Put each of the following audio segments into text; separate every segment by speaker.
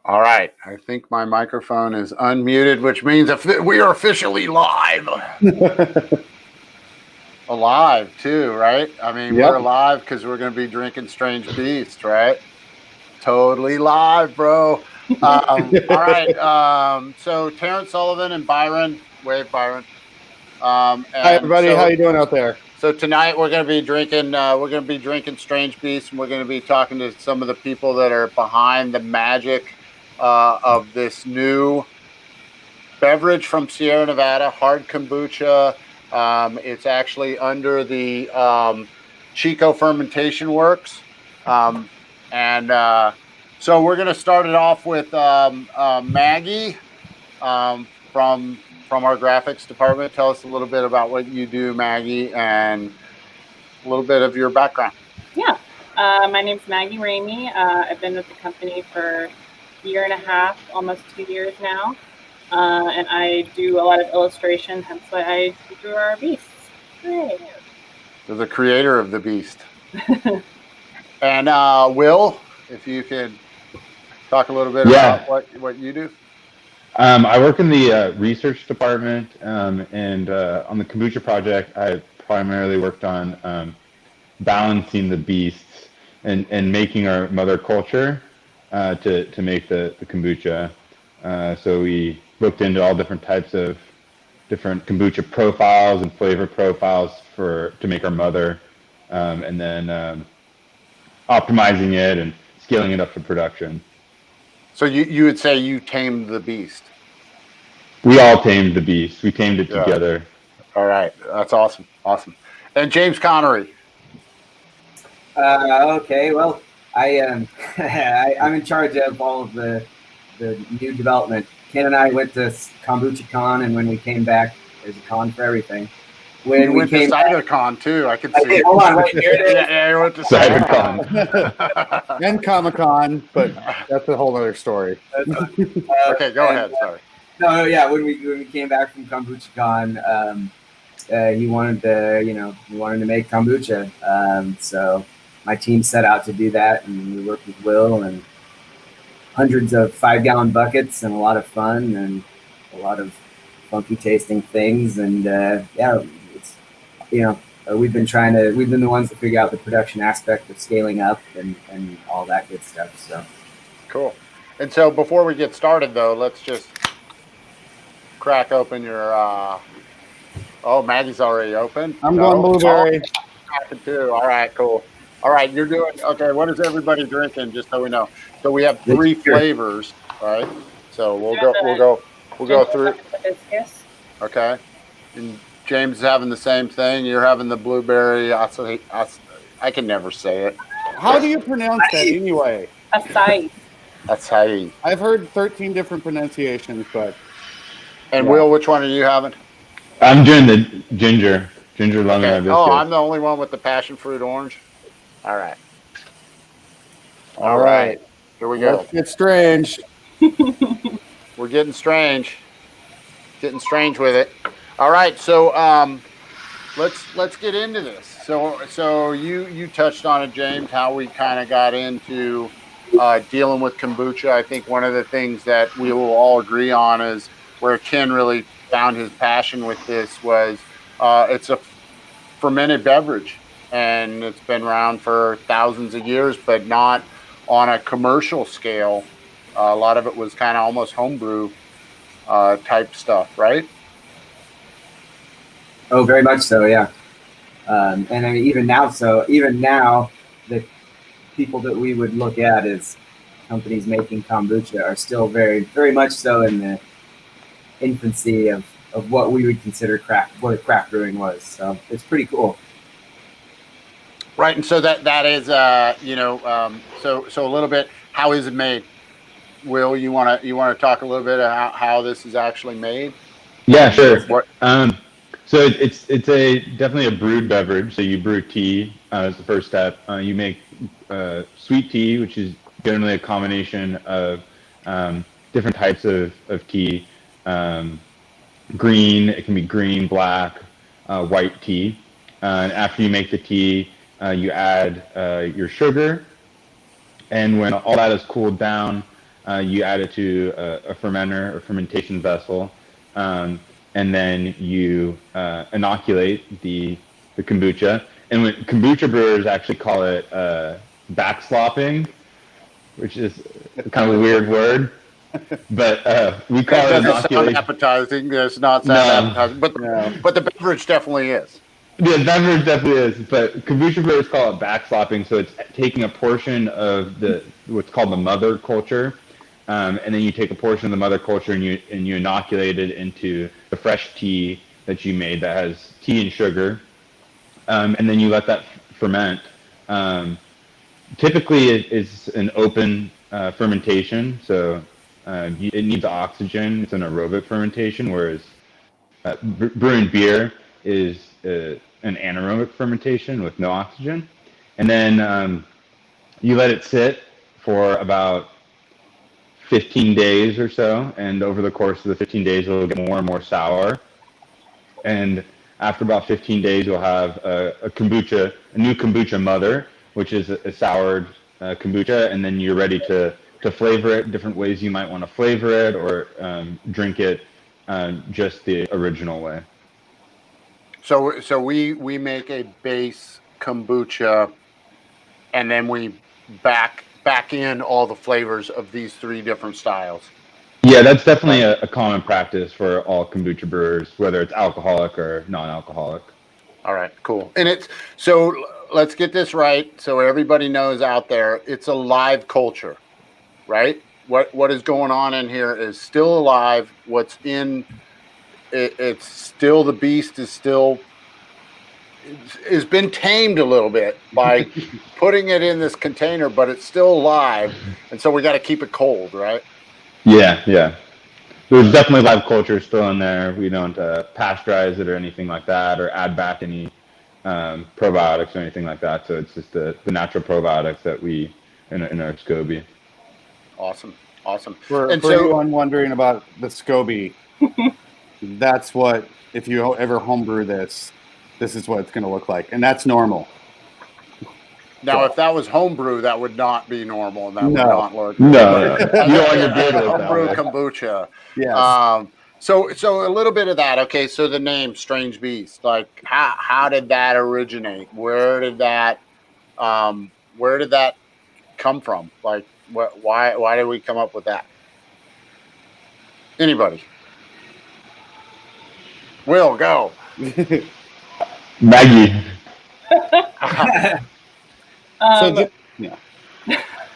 Speaker 1: All right. I think my microphone is unmuted, which means we are officially live. Alive too, right? I mean,
Speaker 2: Yep.
Speaker 1: we're alive because we're going to be drinking Strainge Beast, right? Totally live, bro. All right. So Terence Sullivan and Byron, wave Byron.
Speaker 2: Hi everybody, how you doing out there?
Speaker 1: So tonight we're going to be drinking. We're going to be drinking Strainge Beast, and we're going to be talking to some of the people that are behind the magic of this new beverage from Sierra Nevada, hard kombucha. It's actually under the Chico Fermentation Works, and so we're going to start it off with Maggie from our graphics department. Tell us a little bit about what you do, Maggie, and a little bit of your background.
Speaker 3: Yeah, my name's Maggie Ramey. I've been with the company for a year and a half, almost 2 years now, and I do a lot of illustration, hence why I drew our beasts. Hooray.
Speaker 1: You're the creator of the beast. And Will, if you could talk a little bit about what you do.
Speaker 4: I work in the research department, and on the kombucha project, I primarily worked on balancing the beasts and making our mother culture to make the kombucha. So we looked into all different types of different kombucha profiles and flavor profiles to make our mother, and then optimizing it and scaling it up to production.
Speaker 1: So you would say you tamed the beast?
Speaker 4: We all tamed the beast. We tamed it together.
Speaker 1: All right, that's awesome, awesome. And James Connery.
Speaker 5: Okay, well, I'm in charge of all of the new development. Ken and I went to Kombucha Con, and when we came back, there's a con for everything. When
Speaker 1: you went to CyberCon too, I could see.
Speaker 5: Hold on, wait, here it is.
Speaker 1: Yeah, you went to CyberCon.
Speaker 2: And Comic-Con, but that's a whole other story.
Speaker 1: Okay, go ahead. Sorry.
Speaker 5: No, yeah. When we came back from Kombucha Con, he wanted to make kombucha. So my team set out to do that, and we worked with Will and hundreds of 5-gallon buckets and a lot of fun and a lot of funky tasting things. And it's we've been the ones to figure out the production aspect of scaling up and all that good stuff. So
Speaker 1: cool. And so before we get started, though, let's just crack open your. Oh, Maggie's already open.
Speaker 2: I'm going blueberry.
Speaker 1: Too. All right, cool. All right, you're doing okay. What is everybody drinking? Just so we know. So we have 3 flavors, right? So we'll go through.
Speaker 3: Hibiscus.
Speaker 1: Okay. And James is having the same thing. You're having the blueberry. Acai. I can never say it.
Speaker 2: How do you pronounce that anyway?
Speaker 3: Acai.
Speaker 1: Acai.
Speaker 2: I've heard 13 different pronunciations, but.
Speaker 1: And Will, which one are you having?
Speaker 4: I'm doing the ginger lemon hibiscus.
Speaker 1: Oh, I'm the only one with the passion fruit orange. All right.
Speaker 2: All right.
Speaker 1: Here we go.
Speaker 2: Let's get strange.
Speaker 1: We're getting strange. Getting strange with it. All right. So let's get into this. So you touched on it, James, how we kind of got into dealing with kombucha. I think one of the things that we will all agree on is where Ken really found his passion with this was it's a fermented beverage, and it's been around for thousands of years, but not on a commercial scale. A lot of it was kind of almost homebrew type stuff, right?
Speaker 5: Oh, very much so, yeah. And I mean, even now, the people that we would look at as companies making kombucha are still very, very much so in the infancy of what we would consider craft brewing was. So it's pretty cool.
Speaker 1: Right, and so that is so a little bit. How is it made? Will, you want to talk a little bit about how this is actually made?
Speaker 4: Yeah, sure. So it's definitely a brewed beverage. So you brew tea as the first step. You make sweet tea, which is generally a combination of different types of tea. Green, it can be green, black, white tea. And after you make the tea, you add your sugar. And when all that is cooled down, You add it to a fermenter or fermentation vessel, and then you inoculate the kombucha. And when kombucha brewers actually call it backslopping, which is kind of a weird word, but we call it
Speaker 1: It doesn't sound
Speaker 4: inoculation.
Speaker 1: appetizing. Does not sound appetizing, but the beverage definitely is.
Speaker 4: Yeah, beverage definitely is, but kombucha brewers call it backslopping. So it's taking a portion of what's called the mother culture, and then you take a portion of the mother culture and you inoculate it into the fresh tea that you made that has tea and sugar, and then you let that ferment. Typically, it's an open fermentation, so it needs oxygen. It's an aerobic fermentation, whereas brewing beer is an anaerobic fermentation with no oxygen. And then you let it sit for about 15 days or so, and over the course of the 15 days, it'll get more and more sour. And after about 15 days, you'll have a new kombucha mother, which is a soured kombucha, and then you're ready to flavor it different ways you might want to flavor it, or drink it just the original way.
Speaker 1: So we make a base kombucha, and then we back in all the flavors of these 3 different styles.
Speaker 4: Yeah, that's definitely a common practice for all kombucha brewers, whether it's alcoholic or non-alcoholic.
Speaker 1: All right, cool. And so let's get this right, so everybody knows out there, it's a live culture, right? What is going on in here is still alive. What's in it's still, the beast is still has been tamed a little bit by putting it in this container, but it's still alive, and so we got to keep it cold, right?
Speaker 4: Yeah. There's definitely live culture still in there. We don't pasteurize it or anything like that, or add back any probiotics or anything like that. So it's just the natural probiotics that we in our SCOBY.
Speaker 1: Awesome.
Speaker 2: For
Speaker 1: And so,
Speaker 2: anyone wondering about the SCOBY, that's what, if you ever homebrew this is what it's going to look like, and that's normal.
Speaker 1: now, if that was homebrew, that would not be normal, and that would
Speaker 2: No.
Speaker 1: not look.
Speaker 4: No. You don't want your beer to look that
Speaker 1: Homebrew
Speaker 4: way.
Speaker 1: kombucha.
Speaker 2: Yes.
Speaker 1: So a little bit of that. Okay, so the name Strainge Beast, like how did that originate? Where did that come from? Like why did we come up with that? Anybody? Will, go.
Speaker 4: Maggie.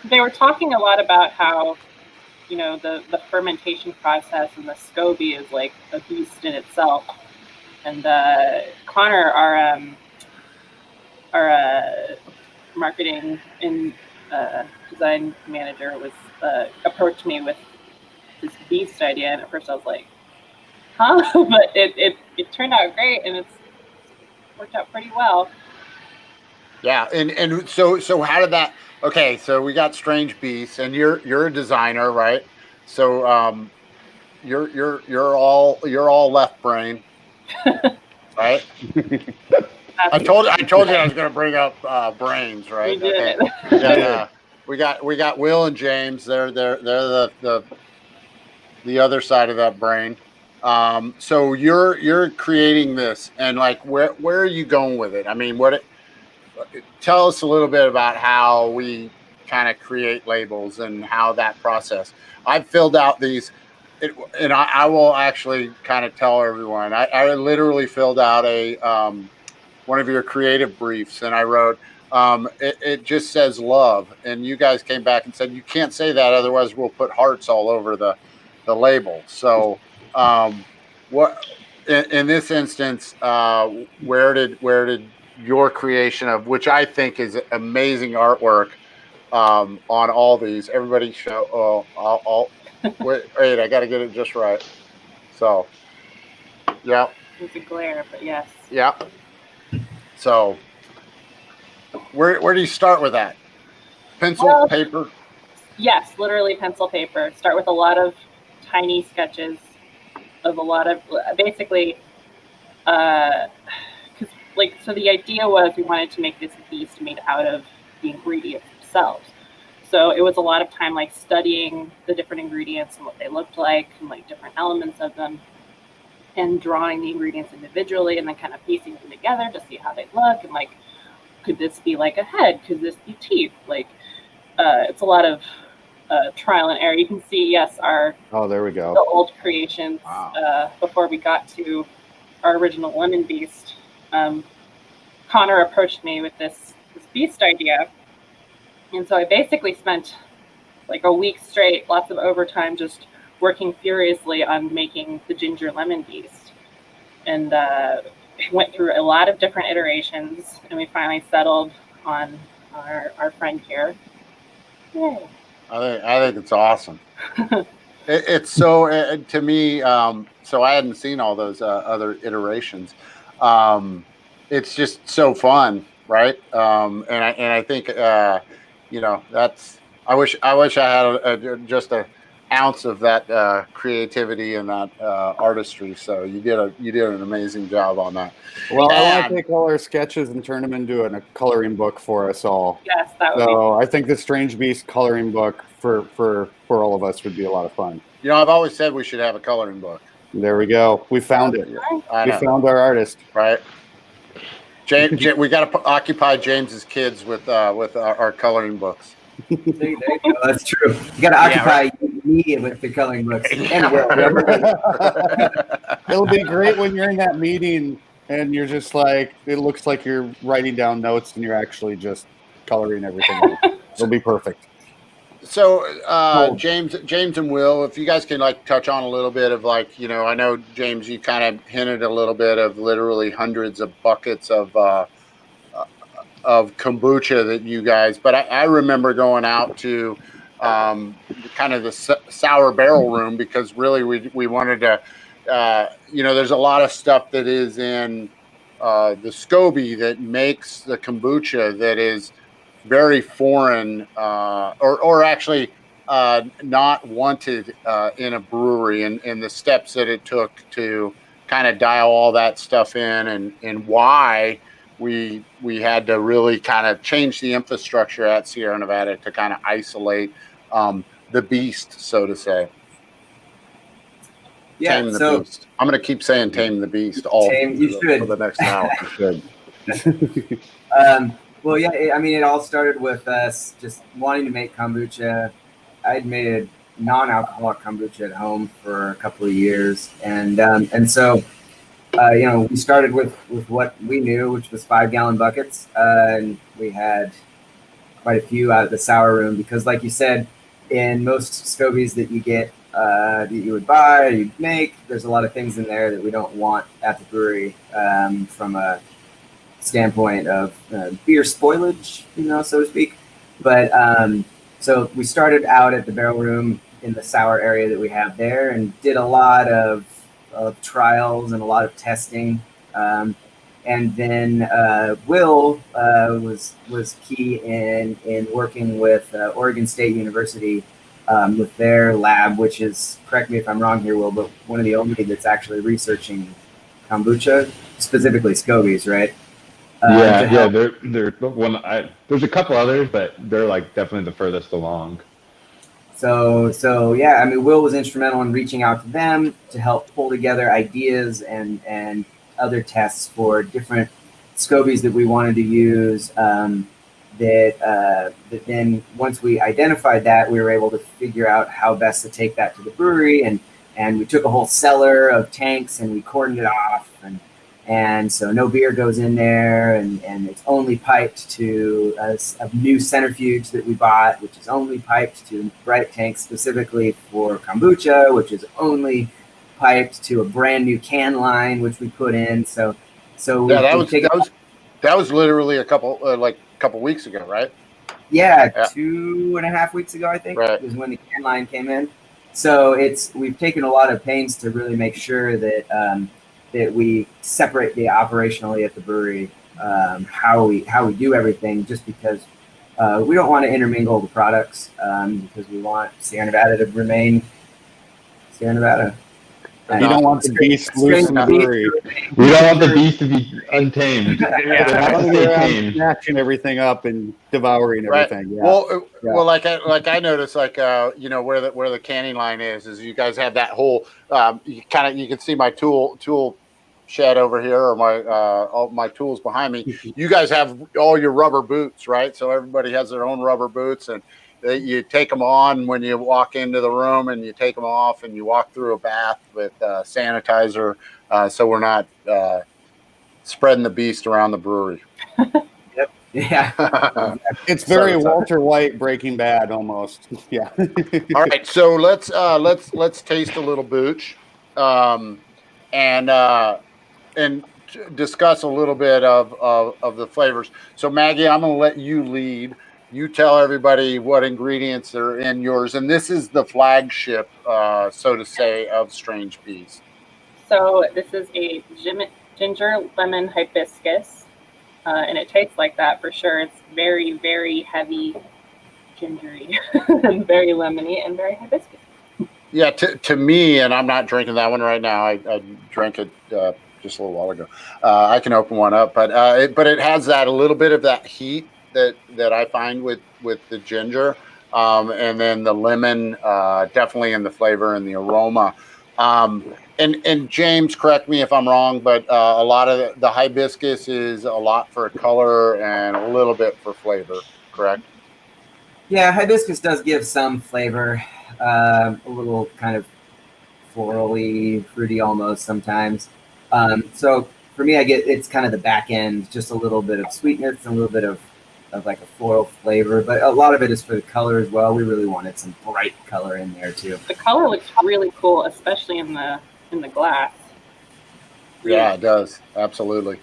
Speaker 3: They were talking a lot about how, the fermentation process and the SCOBY is like a beast in itself. And Connor, our marketing and design manager, was approached me with this beast idea, and at first I was like, huh? But it turned out great, and it's worked out pretty well.
Speaker 1: Yeah, and so how did that? Okay, so we got Strainge Beast, and you're a designer, right? So you're all left brain, right? I told you I was going to bring up brains, right?
Speaker 3: We did.
Speaker 1: Okay. Yeah. We got Will and James. They're the other side of that brain. So you're creating this, and like where are you going with it? I mean, tell us a little bit about how we kind of create labels and how that process. I've filled out these, and I will actually kind of tell everyone. I literally filled out a one of your creative briefs, and I wrote, it just says love, and you guys came back and said you can't say that, otherwise we'll put hearts all over the label. So what in this instance, where did your creation of, which I think is amazing artwork, on all these, everybody show, I'll wait, I got to get it just right. So yeah,
Speaker 3: It's a glare, but yes.
Speaker 1: yeah. So where do you start with that? Pencil, paper?
Speaker 3: Yes, literally pencil, paper. Start with a lot of tiny sketches of a lot of, basically, so the idea was we wanted to make this beast made out of the ingredients themselves. So it was a lot of time like studying the different ingredients and what they looked like and like different elements of them, and drawing the ingredients individually and then kind of piecing them together to see how they look, and like, could this be like a head? Could this be teeth? Like, it's a lot of trial and error. You can see, yes,
Speaker 2: there we
Speaker 3: the
Speaker 2: go.
Speaker 3: old creations before we got to our original lemon beast. Connor approached me with this beast idea, and so I basically spent like a week straight, lots of overtime, just working furiously on making the ginger lemon beast, and went through a lot of different iterations, and we finally settled on our friend here. Yay.
Speaker 1: I think it's awesome. It's so to me. So I hadn't seen all those other iterations. It's just so fun, right? And I think that's. I wish I had just an ounce of that creativity and that artistry. So you did an amazing job on that.
Speaker 2: Well, I want to take all our sketches and turn them into a coloring book for us all.
Speaker 3: Yes, that would
Speaker 2: So I think the Strainge Beast coloring book for all of us would be a lot of fun.
Speaker 1: I've always said we should have a coloring book.
Speaker 2: There we go. We found it. We found our artist.
Speaker 1: Right. James, we got to occupy James's kids with our coloring books.
Speaker 5: There you go. That's true. You got to occupy me with the coloring books.
Speaker 2: It'll be great when you're in that meeting and you're just like, it looks like you're writing down notes and you're actually just coloring everything. It'll be perfect.
Speaker 1: So, James and Will, if you guys can like touch on a little bit of like, I know James, you kind of hinted a little bit of literally hundreds of buckets of kombucha that you guys, but I remember going out to kind of the sour barrel room, because really we wanted to, there's a lot of stuff that is in the SCOBY that makes the kombucha that is very foreign or actually not wanted in a brewery, and the steps that it took to kind of dial all that stuff in, and why we had to really kind of change the infrastructure at Sierra Nevada to kind of isolate the beast, so to say.
Speaker 5: Yeah,
Speaker 1: tame the beast. I'm going to keep saying tame the beast for the next hour.
Speaker 2: You should.
Speaker 5: Well, yeah, I mean, it all started with us just wanting to make kombucha. I'd made a non-alcoholic kombucha at home for a couple of years, and so we started with what we knew, which was 5-gallon buckets, and we had quite a few out of the sour room, because, like you said, in most SCOBYs that you get, that you would buy or you'd make, there's a lot of things in there that we don't want at the brewery from a standpoint of beer spoilage, so to speak. But so we started out at the barrel room in the sour area that we have there, and did a lot of trials and a lot of testing. And then Will was key in working with Oregon State University with their lab, which is, correct me if I'm wrong here, Will, but one of the only that's actually researching kombucha, specifically SCOBYs, right?
Speaker 4: They're one. There's a couple others, but they're like definitely the furthest along.
Speaker 5: So yeah, I mean, Will was instrumental in reaching out to them to help pull together ideas and other tests for different SCOBYs that we wanted to use. That then once we identified that, we were able to figure out how best to take that to the brewery, and we took a whole cellar of tanks and we cordoned it off, and so no beer goes in there, and it's only piped to a new centrifuge that we bought, which is only piped to bright tanks specifically for kombucha, which is only piped to a brand new can line, which we put in. So
Speaker 1: yeah, that was literally a couple weeks ago, right?
Speaker 5: Yeah, 2.5 weeks ago, I think,
Speaker 1: right,
Speaker 5: was when the can line came in. So we've taken a lot of pains to really make sure that that we separate the operationally at the brewery, how we do everything, just because we don't want to intermingle the products, because we want Sierra Nevada to remain Sierra Nevada.
Speaker 2: You don't want the beast loose in the brewery.
Speaker 4: We don't want the beast to be untamed.
Speaker 2: Yeah,
Speaker 4: Stay tamed.
Speaker 2: snatching everything up and devouring
Speaker 1: Right.
Speaker 2: everything. Yeah.
Speaker 1: Well, like I noticed, like where the canning line is you guys have that whole you can see my tool shed over here, or my all my tools behind me. You guys have all your rubber boots, right? So everybody has their own rubber boots, and you take them on when you walk into the room, and you take them off, and you walk through a bath with sanitizer, so we're not spreading the beast around the brewery.
Speaker 5: Yep. Yeah.
Speaker 2: It's very Walter White Breaking Bad almost. Yeah.
Speaker 1: All right, so let's taste a little booch, and discuss a little bit of the flavors. So Maggie, I'm going to let you lead. You tell everybody what ingredients are in yours, and this is the flagship, so to say, of Strainge Beast.
Speaker 3: So this is a ginger lemon hibiscus, and it tastes like that for sure. It's very, very heavy, gingery, and very lemony, and very hibiscus.
Speaker 1: Yeah, to me, and I'm not drinking that one right now. I drank it just a little while ago. I can open one up, but it has that a little bit of that heat that I find with the ginger, and then the lemon definitely in the flavor and the aroma. And James, correct me if I'm wrong, but a lot of the hibiscus is a lot for color and a little bit for flavor, correct?
Speaker 5: Yeah, hibiscus does give some flavor, a little kind of florally, fruity almost sometimes. So for me, it's kind of the back end, just a little bit of sweetness and a little bit of like a floral flavor, but a lot of it is for the color as well. We really wanted some bright color in there too.
Speaker 3: The color looks really cool, especially in the glass. Really.
Speaker 1: Yeah, it does. Absolutely.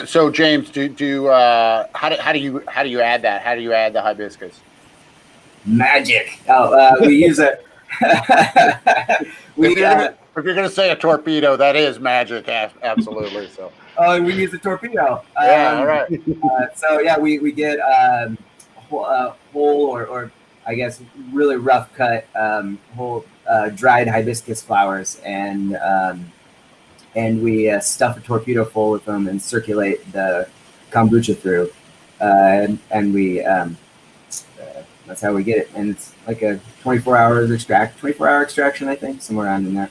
Speaker 1: So James, how do you add that? How do you add the hibiscus?
Speaker 5: Magic. We use it.
Speaker 1: If you're gonna say a torpedo, that is magic. Absolutely. So.
Speaker 5: We use a torpedo.
Speaker 1: Yeah. All right.
Speaker 5: So yeah, we get whole or I guess really rough cut whole dried hibiscus flowers, and we stuff a torpedo full with them and circulate the kombucha through, and we that's how we get it. And it's like a 24-hour extraction, I think, somewhere around in there.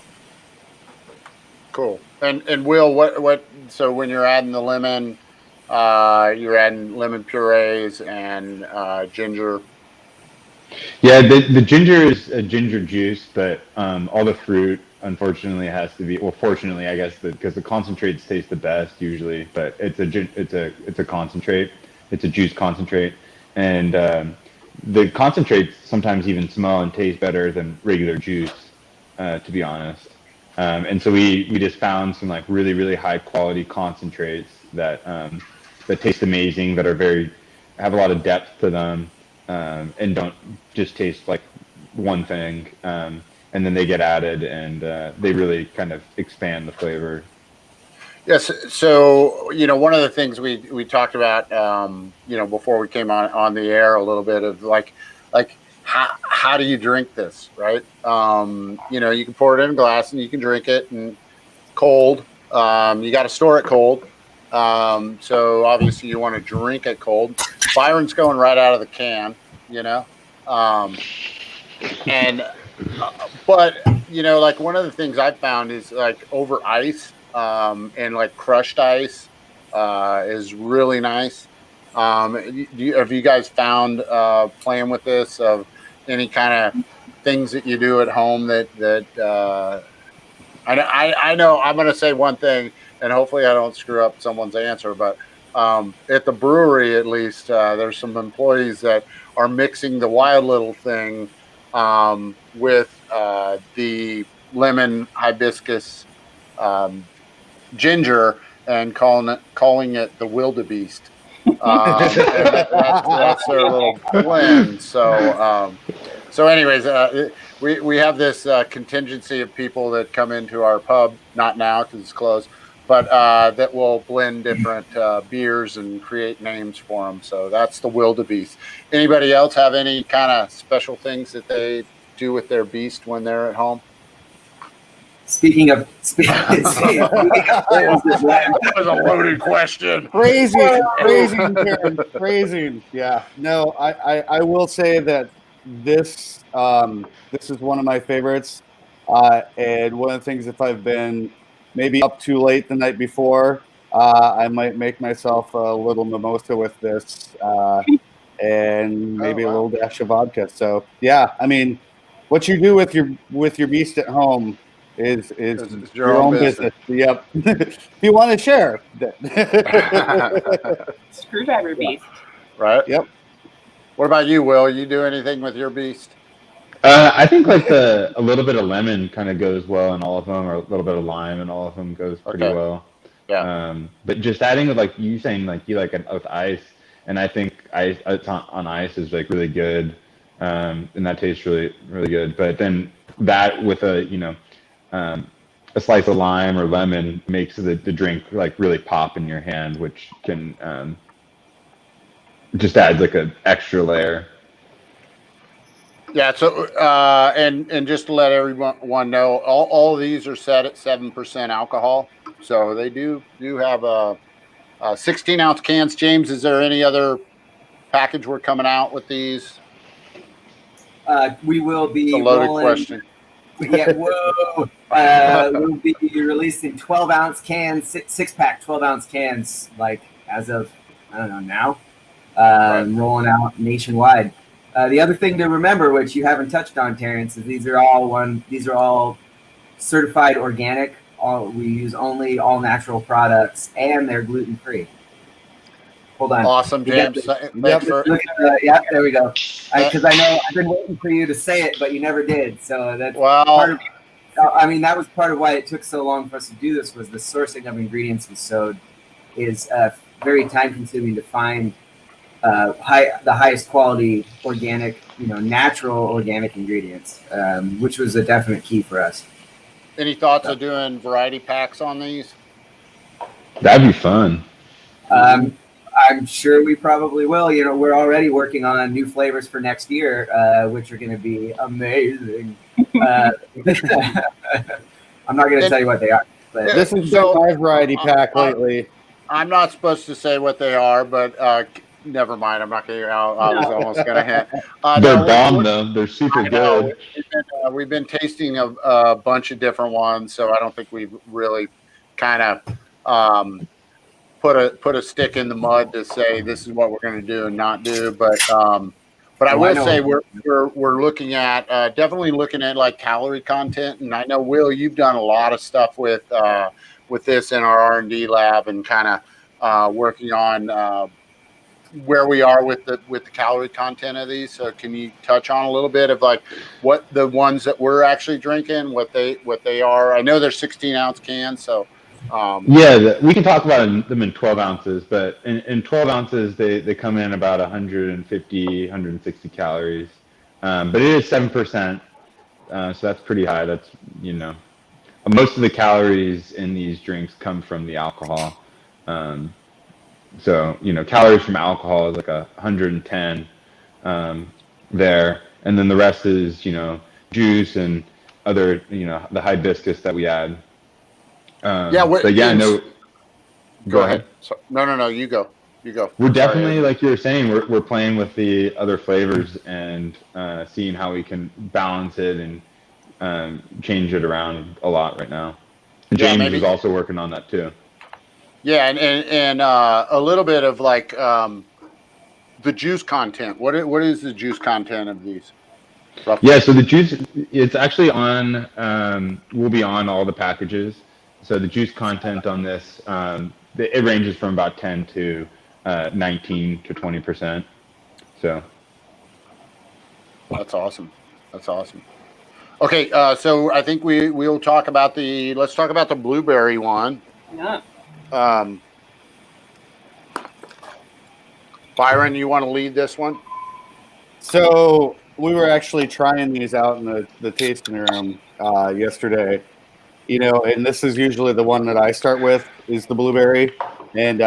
Speaker 1: Cool. And Will, what? So when you're adding the lemon, you're adding lemon purees and ginger.
Speaker 4: Yeah, the ginger is a ginger juice, but all the fruit, unfortunately, has to be. Well, fortunately, I guess, because the concentrates taste the best usually. But it's a concentrate. It's a juice concentrate, and the concentrates sometimes even smell and taste better than regular juice, to be honest. And so we just found some like really, really high quality concentrates that taste amazing, that are have a lot of depth to them, and don't just taste like one thing. And then they get added, and they really kind of expand the flavor.
Speaker 1: Yes. So, one of the things we talked about, before we came on the air a little bit of like how do you drink this, right? You can pour it in a glass and you can drink it and cold. You got to store it cold. So obviously you want to drink it cold. Byron's going right out of the can, but like one of the things I've found is like over ice, and like crushed ice, is really nice. Have you guys found playing with this of any kind of things that you do at home that I know I'm going to say one thing, and hopefully I don't screw up someone's answer, but at the brewery, at least, there's some employees that are mixing the wild little thing with the lemon hibiscus ginger and calling it the wildebeest. That's their little blend. So anyways, we have this contingency of people that come into our pub, not now because it's closed, but that will blend different beers and create names for them. So that's the wildebeest. Anybody else have any kind of special things that they do with their beast when they're at home?
Speaker 5: Speaking of
Speaker 1: That was a loaded question.
Speaker 2: Phrasing, Terrence, phrasing. Yeah, no, I will say that this this is one of my favorites, and one of the things, if I've been maybe up too late the night before, I might make myself a little mimosa with this, and maybe a little dash of vodka. So yeah, I mean, what you do with your beast at home is
Speaker 1: It's
Speaker 2: your own business. Yep. If you want to share.
Speaker 3: Screwdriver beast.
Speaker 1: Right?
Speaker 2: Yep.
Speaker 1: What about you, Will? You do anything with your beast?
Speaker 4: I think like a little bit of lemon kind of goes well in all of them, or a little bit of lime in all of them goes pretty
Speaker 1: Okay.
Speaker 4: well.
Speaker 1: Yeah.
Speaker 4: But just adding with like you saying like you like it with ice, and I think ice on ice is like really good, and that tastes really really good. But then that with a slice of lime or lemon makes the drink like really pop in your hand, which can just adds like an extra layer.
Speaker 1: Yeah. So, and just to let everyone know, all of these are set at 7% alcohol. So they do have a 16-ounce cans. James, is there any other package we're coming out with these?
Speaker 5: We will be
Speaker 1: It's a loaded
Speaker 5: rolling.
Speaker 1: question.
Speaker 5: Yeah, whoa. We'll be releasing 12-ounce cans, six-pack 12-ounce cans, like as of, I don't know, now, rolling out nationwide. The other thing to remember, which you haven't touched on, Terrence, is these are all certified organic. We use only all natural products, and they're gluten-free. Hold on.
Speaker 1: Awesome, James. Thanks for.
Speaker 5: Yeah, there we go. Because I know I've been waiting for you to say it, but you never did. So that's part of. I mean, that was part of why it took so long for us to do this. Was the sourcing of ingredients is very time-consuming to find the highest quality organic, natural organic ingredients, which was a definite key for us.
Speaker 1: Any thoughts of doing variety packs on these?
Speaker 4: That'd be fun.
Speaker 5: I'm sure we probably will. We're already working on new flavors for next year, which are going to be amazing. I'm not going to tell you what they are. But
Speaker 2: this has been my variety pack lately.
Speaker 1: I'm not supposed to say what they are, but never mind. I'm not going to. I was almost going to hint.
Speaker 4: They're bomb though. They're super good.
Speaker 1: We've been tasting a bunch of different ones, so I don't think we've really kind of put a stick in the mud to say this is what we're going to do and not do. But I will say we're looking at definitely looking at like calorie content, and I know, Will, you've done a lot of stuff with this in our R&D lab and kind of working on where we are with the calorie content of these. So can you touch on a little bit of like what the ones that we're actually drinking, what they are? I know they're 16-ounce cans, so.
Speaker 4: We can talk about them in 12 ounces, but in 12 ounces, they come in about 150, 160 calories. But it is 7%, so that's pretty high. That's, most of the calories in these drinks come from the alcohol. So, calories from alcohol is like 110 there. And then the rest is, juice and other, the hibiscus that we add.
Speaker 1: Go ahead. No, you go.
Speaker 4: We're definitely, like you were saying, we're playing with the other flavors and seeing how we can balance it and change it around a lot right now. James is also working on that too.
Speaker 1: Yeah, and a little bit of like the juice content. What is the juice content of these? Roughly? Yeah,
Speaker 4: so the juice, it's actually on. Will be on all the packages. So the juice content on this, it ranges from about 10 to 19 to 20%. So
Speaker 1: that's awesome. Okay, so I think we'll talk about let's talk about the blueberry one.
Speaker 3: Yeah.
Speaker 1: Byron, you want to lead this one?
Speaker 2: So we were actually trying these out in the tasting room yesterday. And this is usually the one that I start with is the blueberry. And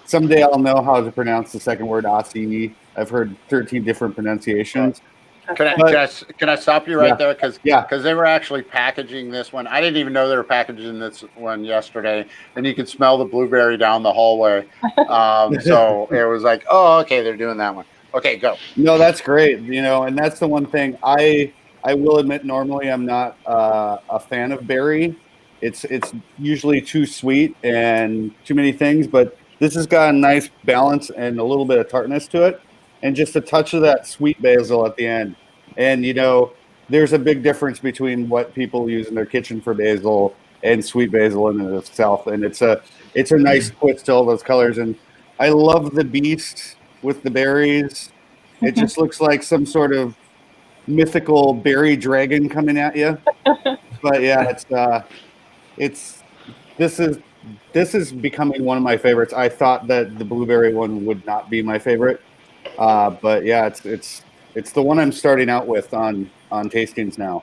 Speaker 2: someday I'll know how to pronounce the second word, acai. I've heard 13 different pronunciations.
Speaker 1: Can I stop you right there? Because
Speaker 2: Yeah.
Speaker 1: they were actually packaging this one. I didn't even know they were packaging this one yesterday, and you could smell the blueberry down the hallway. So it was like, oh, okay, they're doing that one. Okay, go.
Speaker 2: No, that's great. And that's the one thing I will admit. Normally, I'm not a fan of berry. It's usually too sweet and too many things, but this has got a nice balance and a little bit of tartness to it, and just a touch of that sweet basil at the end. And there's a big difference between what people use in their kitchen for basil and sweet basil in itself, and it's a nice twist to all those colors. And I love the beast with the berries. It just looks like some sort of mythical berry dragon coming at you. But yeah, this is becoming one of my favorites. I thought that the blueberry one would not be my favorite, but yeah, it's the one I'm starting out with on tastings now.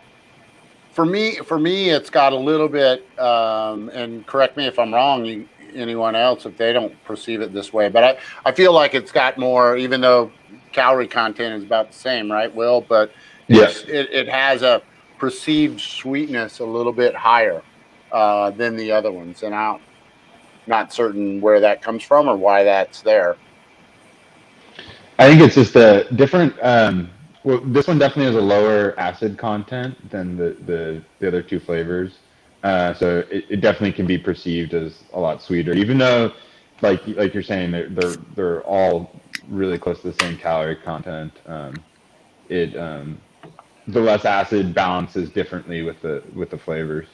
Speaker 1: For me, it's got a little bit, and correct me if I'm wrong, anyone else, if they don't perceive it this way, but I feel like it's got more, even though calorie content is about the same, right, Will? But
Speaker 4: yes,
Speaker 1: it has a perceived sweetness a little bit higher than the other ones, and I'm not certain where that comes from or why that's there.
Speaker 4: I think it's just a different. Well, this one definitely has a lower acid content than the other two flavors, so it definitely can be perceived as a lot sweeter, even though, like you're saying, they're all really close to the same calorie content. The less acid balances differently with the flavors.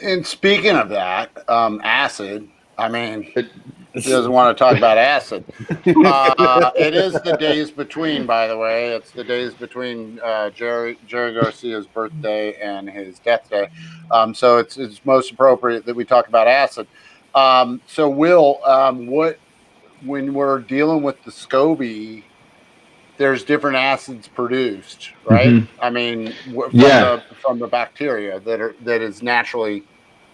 Speaker 1: And speaking of that, acid, I mean, he doesn't want to talk about acid. It is the days between, by the way. It's the days between Jerry Garcia's birthday and his death day. So it's most appropriate that we talk about acid. So, Will, when we're dealing with the SCOBY, there's different acids produced, right?
Speaker 4: Mm-hmm.
Speaker 1: I mean, from the bacteria that is naturally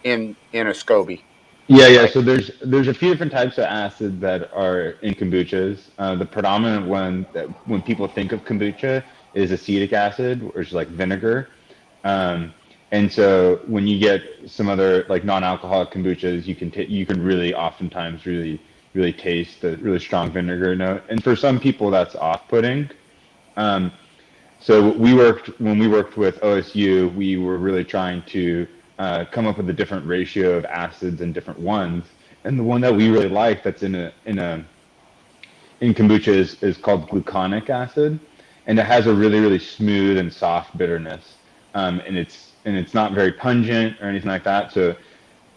Speaker 1: in a SCOBY.
Speaker 4: Yeah.
Speaker 1: Right?
Speaker 4: So there's a few different types of acid that are in kombuchas. The predominant one that when people think of kombucha is acetic acid, or is like vinegar. And so when you get some other like non-alcoholic kombuchas, you can really oftentimes really taste the really strong vinegar note. And for some people, that's off-putting. So when we worked with OSU, we were really trying to come up with a different ratio of acids and different ones. And the one that we really like that's in kombucha is called gluconic acid, and it has a really smooth and soft bitterness. And it's not very pungent or anything like that. So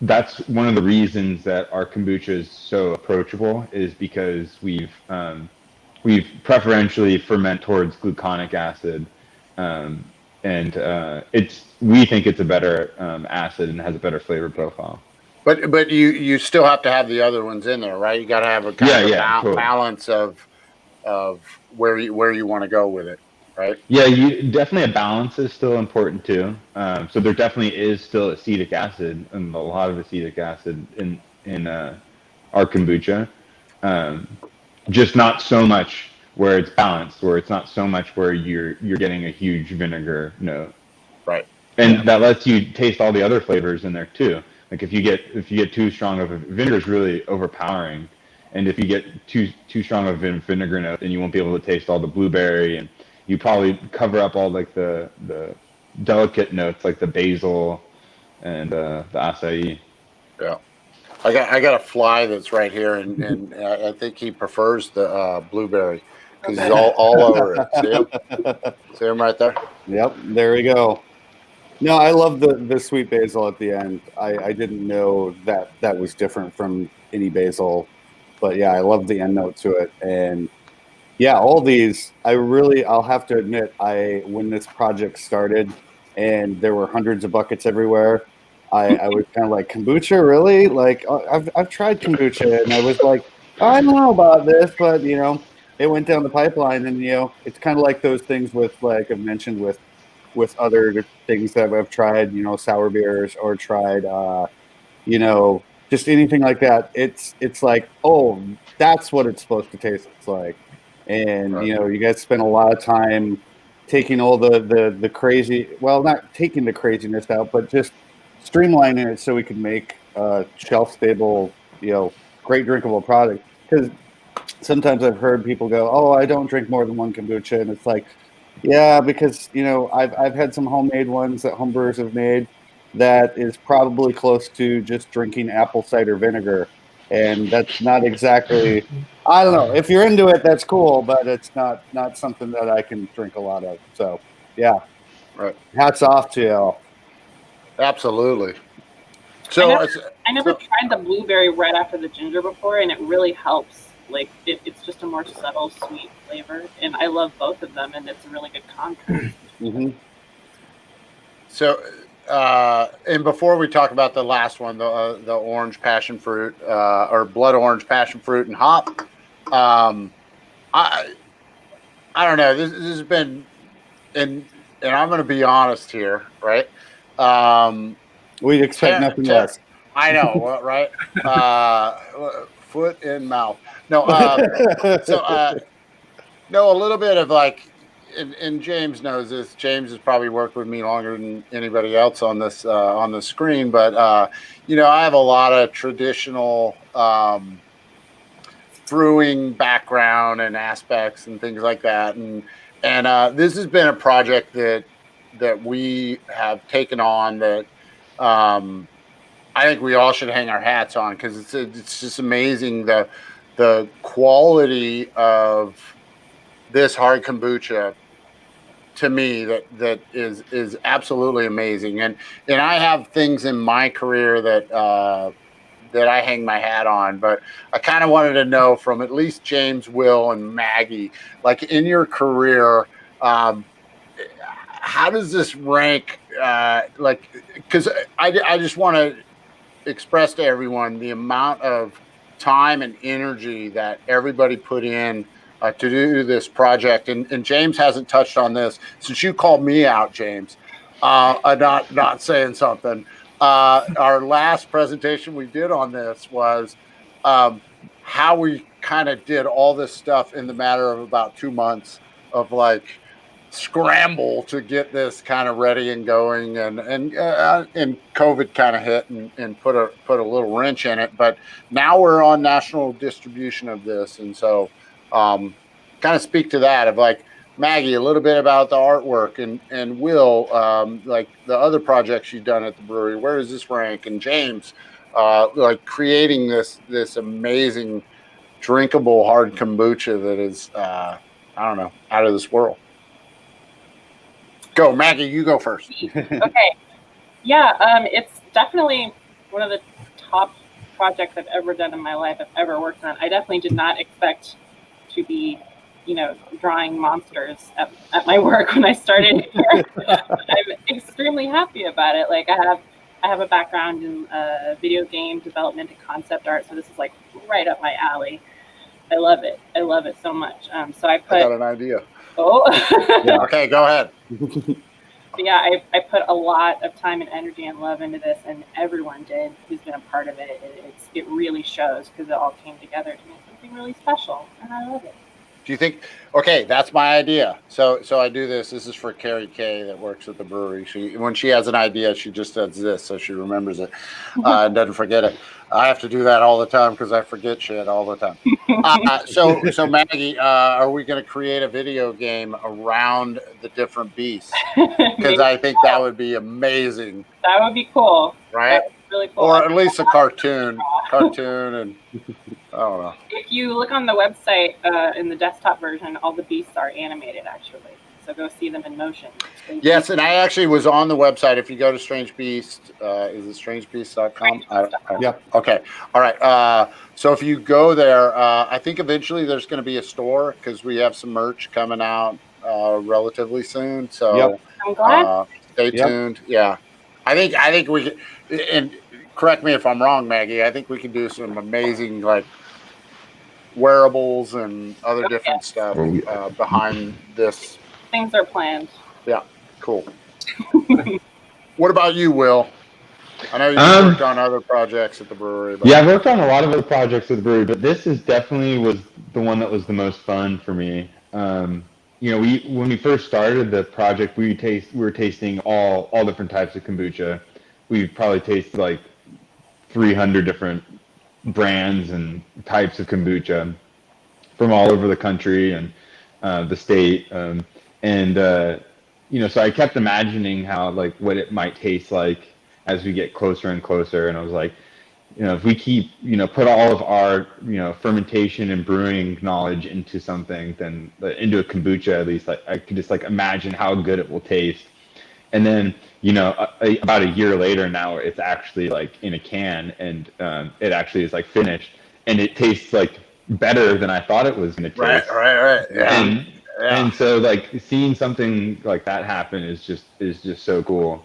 Speaker 4: that's one of the reasons that our kombucha is so approachable, is because we've preferentially ferment towards gluconic acid, and we think it's a better acid and has a better flavor profile.
Speaker 1: But you still have to have the other ones in there, right? You got to have a kind of balance of where you want to go with it, right?
Speaker 4: Yeah, definitely a balance is still important too. So there definitely is still acetic acid, and a lot of acetic acid in our kombucha. Just not so much where it's balanced, where it's not so much where you're getting a huge vinegar note.
Speaker 1: Right.
Speaker 4: And that lets you taste all the other flavors in there too. Like if you get too strong of a vinegar, is really overpowering. And if you get too strong of a vinegar note, then you won't be able to taste all the blueberry, and you probably cover up all like the delicate notes like the basil and the acai.
Speaker 1: Yeah. I got a fly that's right here, and I think he prefers the blueberry because he's all over it. See him? See him right there?
Speaker 2: Yep, there we go. No, I love the sweet basil at the end. I didn't know that was different from any basil, but yeah, I love the end note to it. And yeah, all these, I'll have to admit, when this project started and there were hundreds of buckets everywhere, I was kind of like, kombucha, really? Like, I've tried kombucha, and I was like, I don't know about this, but it went down the pipeline, and it's kind of like those things with, like I've mentioned, with other things that I've tried, sour beers, or tried, just anything like that. It's like, oh, that's what it's supposed to taste like. And,
Speaker 1: Right.
Speaker 2: you guys spend a lot of time taking all the crazy, well, not taking the craziness out, but just streamlining it so we can make shelf stable, great drinkable product. Because sometimes I've heard people go, "Oh, I don't drink more than one kombucha," and it's like, yeah, because I've had some homemade ones that homebrewers have made that is probably close to just drinking apple cider vinegar, and that's not exactly. I don't know. If you're into it, that's cool, but it's not something that I can drink a lot of. So, yeah,
Speaker 1: Right.
Speaker 2: hats off to y'all.
Speaker 1: Absolutely. So
Speaker 3: I never tried the blueberry right after the ginger before, and it really helps. Like it's just a more subtle, sweet flavor, and I love both of them, and it's a really good contrast.
Speaker 2: Mm-hmm.
Speaker 1: So, and before we talk about the last one, the orange passion fruit or blood orange passion fruit and hop, I don't know. This has been, and I'm going to be honest here, right?
Speaker 2: We'd expect nothing less.
Speaker 1: I know, right? Foot in mouth. No, no, a little bit of like, and James knows this. James has probably worked with me longer than anybody else on this on the screen, but I have a lot of traditional brewing background and aspects and things like that, and this has been a project that we have taken on that I think we all should hang our hats on, because it's just amazing the quality of this hard kombucha. To me, that is absolutely amazing, and I have things in my career that I hang my hat on, but I kind of wanted to know from at least James, Will, and Maggie, like in your career, how does this rank? Because I just want to express to everyone the amount of time and energy that everybody put in to do this project, and James hasn't touched on this since you called me out, James, not saying something. Our last presentation we did on this was how we kind of did all this stuff in the matter of about 2 months of like scramble to get this kind of ready and going, and COVID kind of hit and put a little wrench in it, but now we're on national distribution of this, and so kind of speak to that of like Maggie a little bit about the artwork, and Will, like the other projects you've done at the brewery, where does this rank? And James, like creating this amazing drinkable hard kombucha that is I don't know, out of this world. Go, Maggie, you go first.
Speaker 3: Okay. Yeah, it's definitely one of the top projects I've ever done in my life, I've ever worked on. I definitely did not expect to be, drawing monsters at my work when I started here. I'm extremely happy about it. Like I have a background in video game development and concept art, so this is like right up my alley. I love it. I love it so much. So I got
Speaker 1: an idea.
Speaker 3: Oh.
Speaker 1: Yeah. Okay, go ahead.
Speaker 3: But yeah, I put a lot of time and energy and love into this, and everyone did who's been a part of it. It really shows, because it all came together to make something really special, and I love it.
Speaker 1: Do you think? Okay, that's my idea. So I do this. This is for Carrie Kay that works at the brewery. When she has an idea, she just does this, so she remembers it and doesn't forget it. I have to do that all the time because I forget shit all the time. So Maggie, are we going to create a video game around the different beasts? Because I think that would be amazing.
Speaker 3: That would be cool.
Speaker 1: Right?
Speaker 3: That would be really cool.
Speaker 1: Or at least a cartoon, and I don't know.
Speaker 3: If you look on the website in the desktop version, all the beasts are animated actually. So go see them in motion.
Speaker 1: Yes, and I actually was on the website. If you go to Strainge Beast, is it strangebeast.com?
Speaker 2: Yeah.
Speaker 1: Okay. All right. So if you go there, I think eventually there's going to be a store, because we have some merch coming out relatively soon. So
Speaker 3: I'm glad.
Speaker 1: Stay tuned. Yeah. I think we could, and correct me if I'm wrong, Maggie, I think we can do some amazing like wearables and other different stuff behind this.
Speaker 3: Things are planned.
Speaker 1: Yeah, cool. What about you, Will? I know you worked on other projects at the brewery. But...
Speaker 4: Yeah, I've worked on a lot of other projects at the brewery, but this is definitely was the one that was the most fun for me. when we first started the project, we were tasting all different types of kombucha. We probably tasted like 300 different brands and types of kombucha from all over the country and the state. So I kept imagining how like what it might taste like as we get closer and closer. And I was like, if we keep, put all of our, fermentation and brewing knowledge into something, then into a kombucha, at least I could just like imagine how good it will taste. And then, about a year later now it's actually like in a can and it actually is like finished and it tastes like better than I thought it was going to taste.
Speaker 1: Right. Yeah.
Speaker 4: And so like seeing something like that happen is just so cool.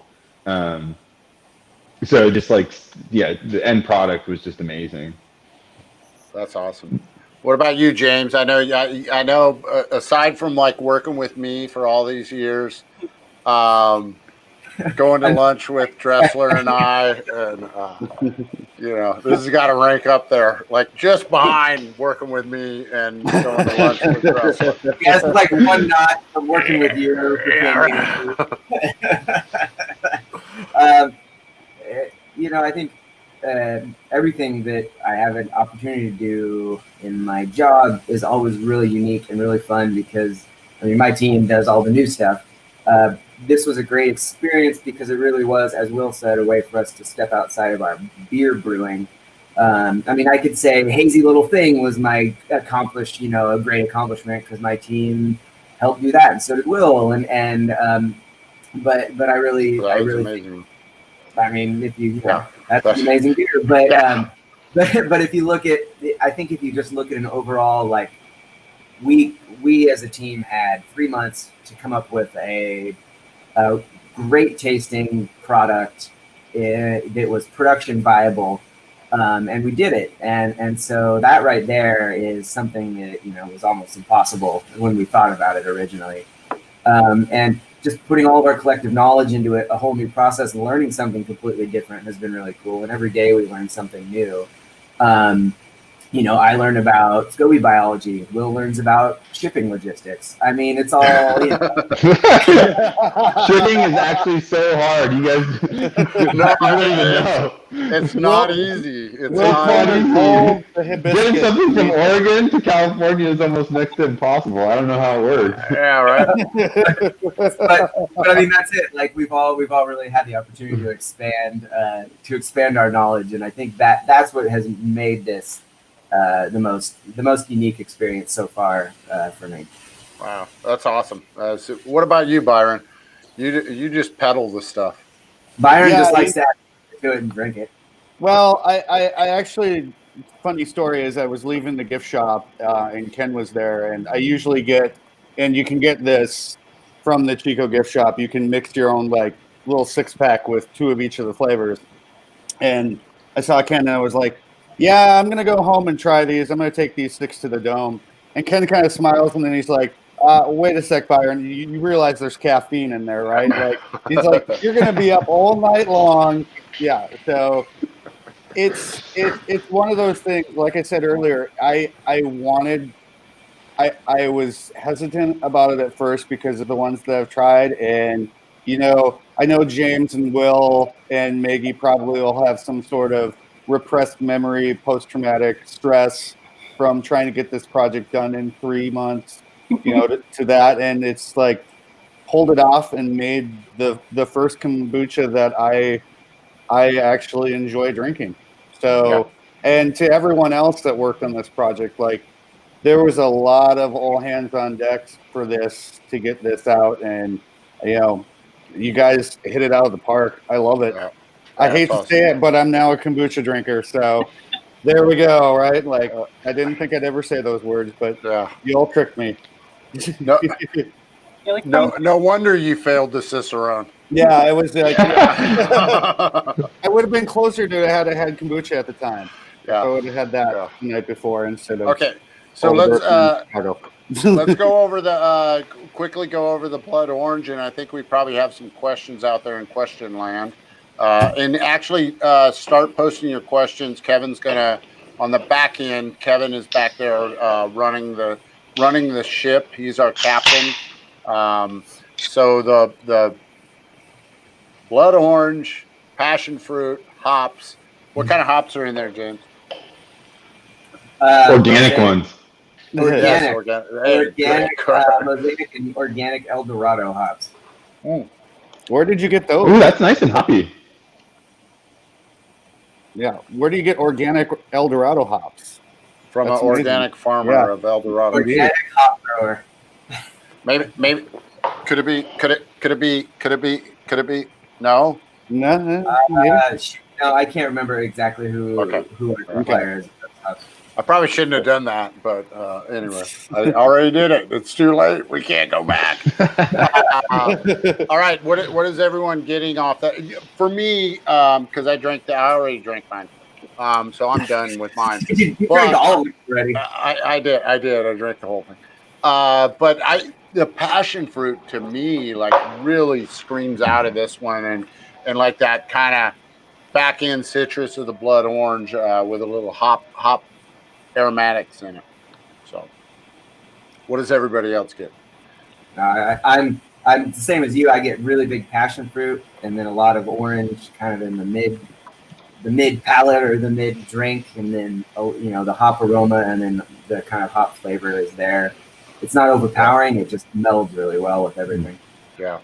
Speaker 4: So just like, the end product was just amazing.
Speaker 1: That's awesome. What about you, James? I know. Aside from like working with me for all these years, going to lunch with Dressler and I, and this has got to rank up there, like just behind working with me and going to lunch with Dressler.
Speaker 5: Yeah, it's like one knot from working with you. I think everything that I have an opportunity to do in my job is always really unique and really fun because, my team does all the new stuff. This was a great experience because it really was, as Will said, a way for us to step outside of our beer brewing. I could say Hazy Little Thing was my a great accomplishment because my team helped do that, and so did Will. But I really
Speaker 1: amazing.
Speaker 5: If you that's an amazing beer. But if you look at, I think if you just look at an overall, like we as a team had 3 months to come up with a great tasting product that was production viable, and we did it. And so that right there is something that was almost impossible when we thought about it originally. And just putting all of our collective knowledge into it, a whole new process, and learning something completely different has been really cool. And every day we learn something new. I learn about SCOBY biology. Will learns about shipping logistics. It's all.
Speaker 4: Shipping is actually so hard. You guys don't even know.
Speaker 1: It's not easy. It's
Speaker 4: not easy.
Speaker 2: The Hibiscus.
Speaker 4: Getting something from Oregon to California is almost next to impossible. I don't know how it works.
Speaker 1: Yeah, right.
Speaker 5: but that's it. Like we've all really had the opportunity to expand our knowledge, and I think that's what has made this the most unique experience so far for me.
Speaker 1: Wow, that's awesome. So what about you, Byron? You just peddle the stuff.
Speaker 5: Byron just likes that. Go ahead and drink it.
Speaker 2: Well, I actually, funny story is I was leaving the gift shop and Ken was there, and I usually and you can get this from the Chico gift shop. You can mix your own like little 6-pack with 2 of each of the flavors. And I saw Ken and I was like, yeah, I'm going to go home and try these. I'm going to take these 6 to the dome. And Ken kind of smiles and then he's like, wait a sec, Byron. You realize there's caffeine in there, right? Like he's like, you're going to be up all night long. Yeah. So it's one of those things. Like I said earlier, I was hesitant about it at first because of the ones that I've tried. And, I know James and Will and Maggie probably will have some sort of repressed memory, post-traumatic stress from trying to get this project done in 3 months, to that. And it's like pulled it off and made the first kombucha that I actually enjoy drinking. So, and to everyone else that worked on this project, like there was a lot of all hands on deck for this to get this out. And, you guys hit it out of the park. I love it. Yeah. I hate to say it, but I'm now a kombucha drinker. So there we go. Right. Like I didn't think I'd ever say those words, but you all tricked me.
Speaker 1: No wonder you failed the Cicerone.
Speaker 2: Yeah, I was. I would have been closer to it had I had kombucha at the time. Yeah, I would have had that the night before instead of.
Speaker 1: Okay, so let's go over quickly go over the blood orange, and I think we probably have some questions out there in question land. And actually, start posting your questions. Kevin's gonna on the back end. Kevin is back there running the running the ship. He's our captain. So the blood orange, passion fruit, hops. What kind of hops are in there, James?
Speaker 4: Organic ones.
Speaker 5: Organic.
Speaker 1: Yes, organic. Hey,
Speaker 5: Organic
Speaker 1: great.
Speaker 5: Mosaic and organic El Dorado hops.
Speaker 2: Where did you get those?
Speaker 4: Ooh, that's nice and hoppy.
Speaker 2: Yeah. Where do you get organic El Dorado hops?
Speaker 1: From
Speaker 2: That's
Speaker 1: an
Speaker 2: amazing.
Speaker 1: organic farmer
Speaker 2: Yeah.
Speaker 1: of El Dorado.
Speaker 5: Organic hop grower.
Speaker 1: Maybe could it be? No.
Speaker 2: No, maybe.
Speaker 5: No, I can't remember exactly who
Speaker 1: Okay.
Speaker 5: our supplier is.
Speaker 1: I probably shouldn't have done that, but anyway, I already did it. It's too late. We can't go back. All right, what is everyone getting off that? For me, because I already drank mine, so I'm done with mine.
Speaker 5: You drank all of it already.
Speaker 1: I did. I drank the whole thing. But the passion fruit to me like really screams out of this one, and like that kind of back end citrus of the blood orange with a little hop aromatics in it. So, what does everybody else get?
Speaker 5: I'm the same as you. I get really big passion fruit, and then a lot of orange, kind of in the mid palate or the mid drink, and then the hop aroma, and then the kind of hop flavor is there. It's not overpowering. It just melds really well with everything.
Speaker 1: Yeah.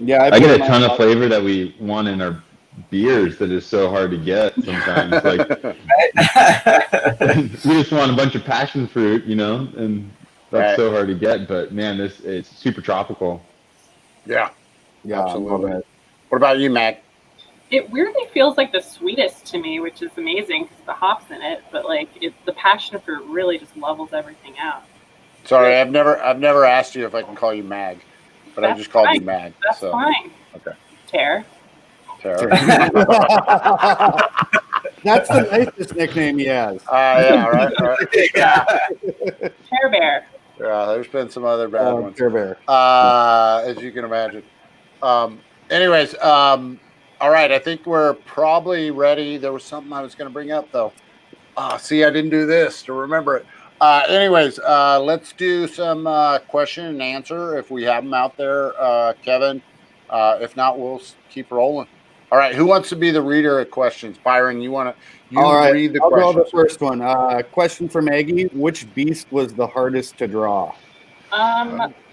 Speaker 4: I get a ton of flavor that we want in our beers that is so hard to get sometimes. Like we just want a bunch of passion fruit, and that's so hard to get. But man, it's super tropical.
Speaker 1: Yeah,
Speaker 2: absolutely.
Speaker 1: What about you, Mac?
Speaker 3: It weirdly feels like the sweetest to me, which is amazing because the hops in it. But like, the passion fruit really just levels everything out.
Speaker 1: Sorry, I've never asked you if I can call you Mag, but I just called you Mag.
Speaker 3: That's fine.
Speaker 1: Okay.
Speaker 3: Tara.
Speaker 2: That's the nicest nickname he has.
Speaker 1: Yeah, right.
Speaker 3: Tara Bear.
Speaker 1: Yeah, there's been some other bad ones.
Speaker 2: Tara Bear.
Speaker 1: As you can imagine. Anyways, all right, I think we're probably ready. There was something I was going to bring up, though. See, I didn't do this to remember it. Anyways, let's do some question and answer if we have them out there, Kevin. If not, we'll keep rolling. All right, who wants to be the reader of questions? Byron, you read the
Speaker 2: I'll
Speaker 1: questions.
Speaker 2: go the first one. Question for Maggie: which beast was the hardest to draw?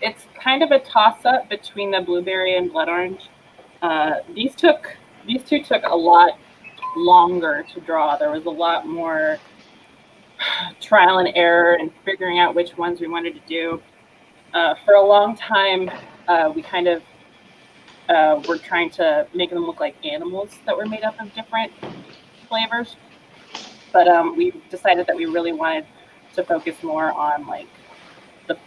Speaker 3: It's kind of a toss-up between the blueberry and blood orange. These two took a lot longer to draw. There was a lot more trial and error and figuring out which ones we wanted to do. For a long time, we kind of were trying to make them look like animals that were made up of different flavors. But we decided that we really wanted to focus more on like the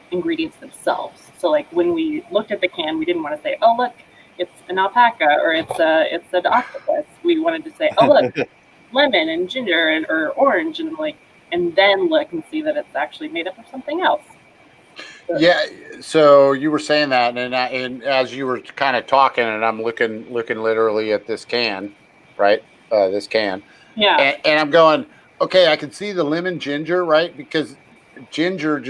Speaker 3: ingredients themselves. So like when we looked at the can, we didn't want to say, "Oh look, it's an alpaca," or it's an octopus. We wanted to say, "Oh look, lemon and ginger or orange," and then look and see that it's actually made up of something else.
Speaker 1: Yeah, so you were saying that, and as you were kind of talking, and I'm looking literally at this can, right? This can.
Speaker 3: Yeah.
Speaker 1: And I'm going, okay, I can see the lemon ginger, right? Because ginger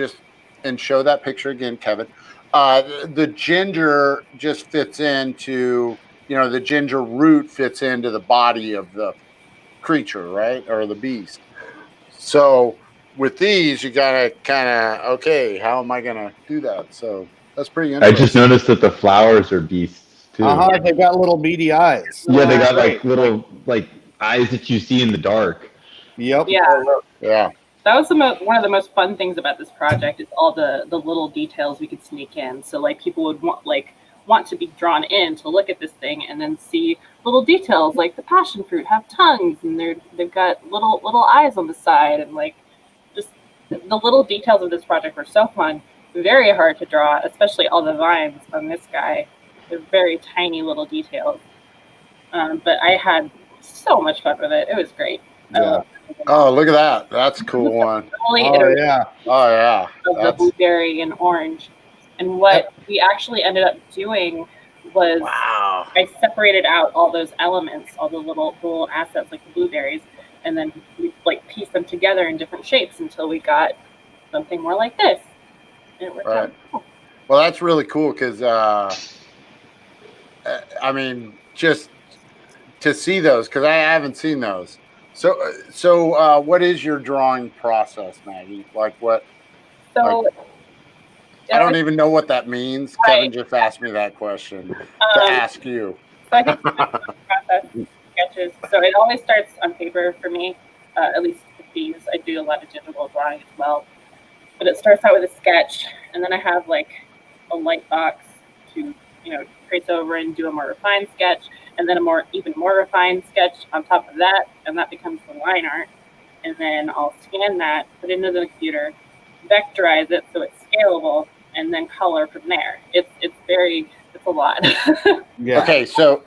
Speaker 1: and show that picture again, Kevin. The ginger just fits into, the ginger root fits into the body of the creature, right? Or the beast. So with these, you gotta kind of, okay, how am I gonna do that? So that's pretty interesting.
Speaker 4: I just noticed that the flowers are beasts too.
Speaker 2: They got little beady eyes.
Speaker 4: Yeah, they got like little eyes that you see in the dark.
Speaker 2: Yep.
Speaker 1: Yeah.
Speaker 3: That was one of the most fun things about this project is all the little details we could sneak in. So like people would want to be drawn in to look at this thing and then see little details like the passion fruit have tongues and they've got little eyes on the side, and like just the little details of this project were so fun. Very hard to draw, especially all the vines on this guy. They're very tiny little details. But I had so much fun with it. It was great.
Speaker 2: Yeah.
Speaker 1: Oh, look at that. That's a cool one.
Speaker 2: Oh, yeah.
Speaker 1: Oh, yeah.
Speaker 3: Of the blueberry and orange. And what we actually ended up doing was I separated out all those elements, all the little assets like the blueberries, and then we pieced them together in different shapes until we got something more like this. And it worked out. Cool.
Speaker 1: Well, that's really cool because, I mean, just to see those, because I haven't seen those. So, what is your drawing process, Maggie? Like what?
Speaker 3: So
Speaker 1: like, I don't even know what that means. Right. Kevin just asked me that question to ask you.
Speaker 3: So I think the process sketches. So it always starts on paper for me, at least with these. I do a lot of digital drawing as well. But it starts out with a sketch, and then I have like a light box to, trace over and do a more refined sketch, and then even more refined sketch on top of that, and that becomes the line art. And then I'll scan that, put it into the computer, vectorize it so it's scalable, and then color from there. It's a lot.
Speaker 2: Yeah.
Speaker 1: Okay, so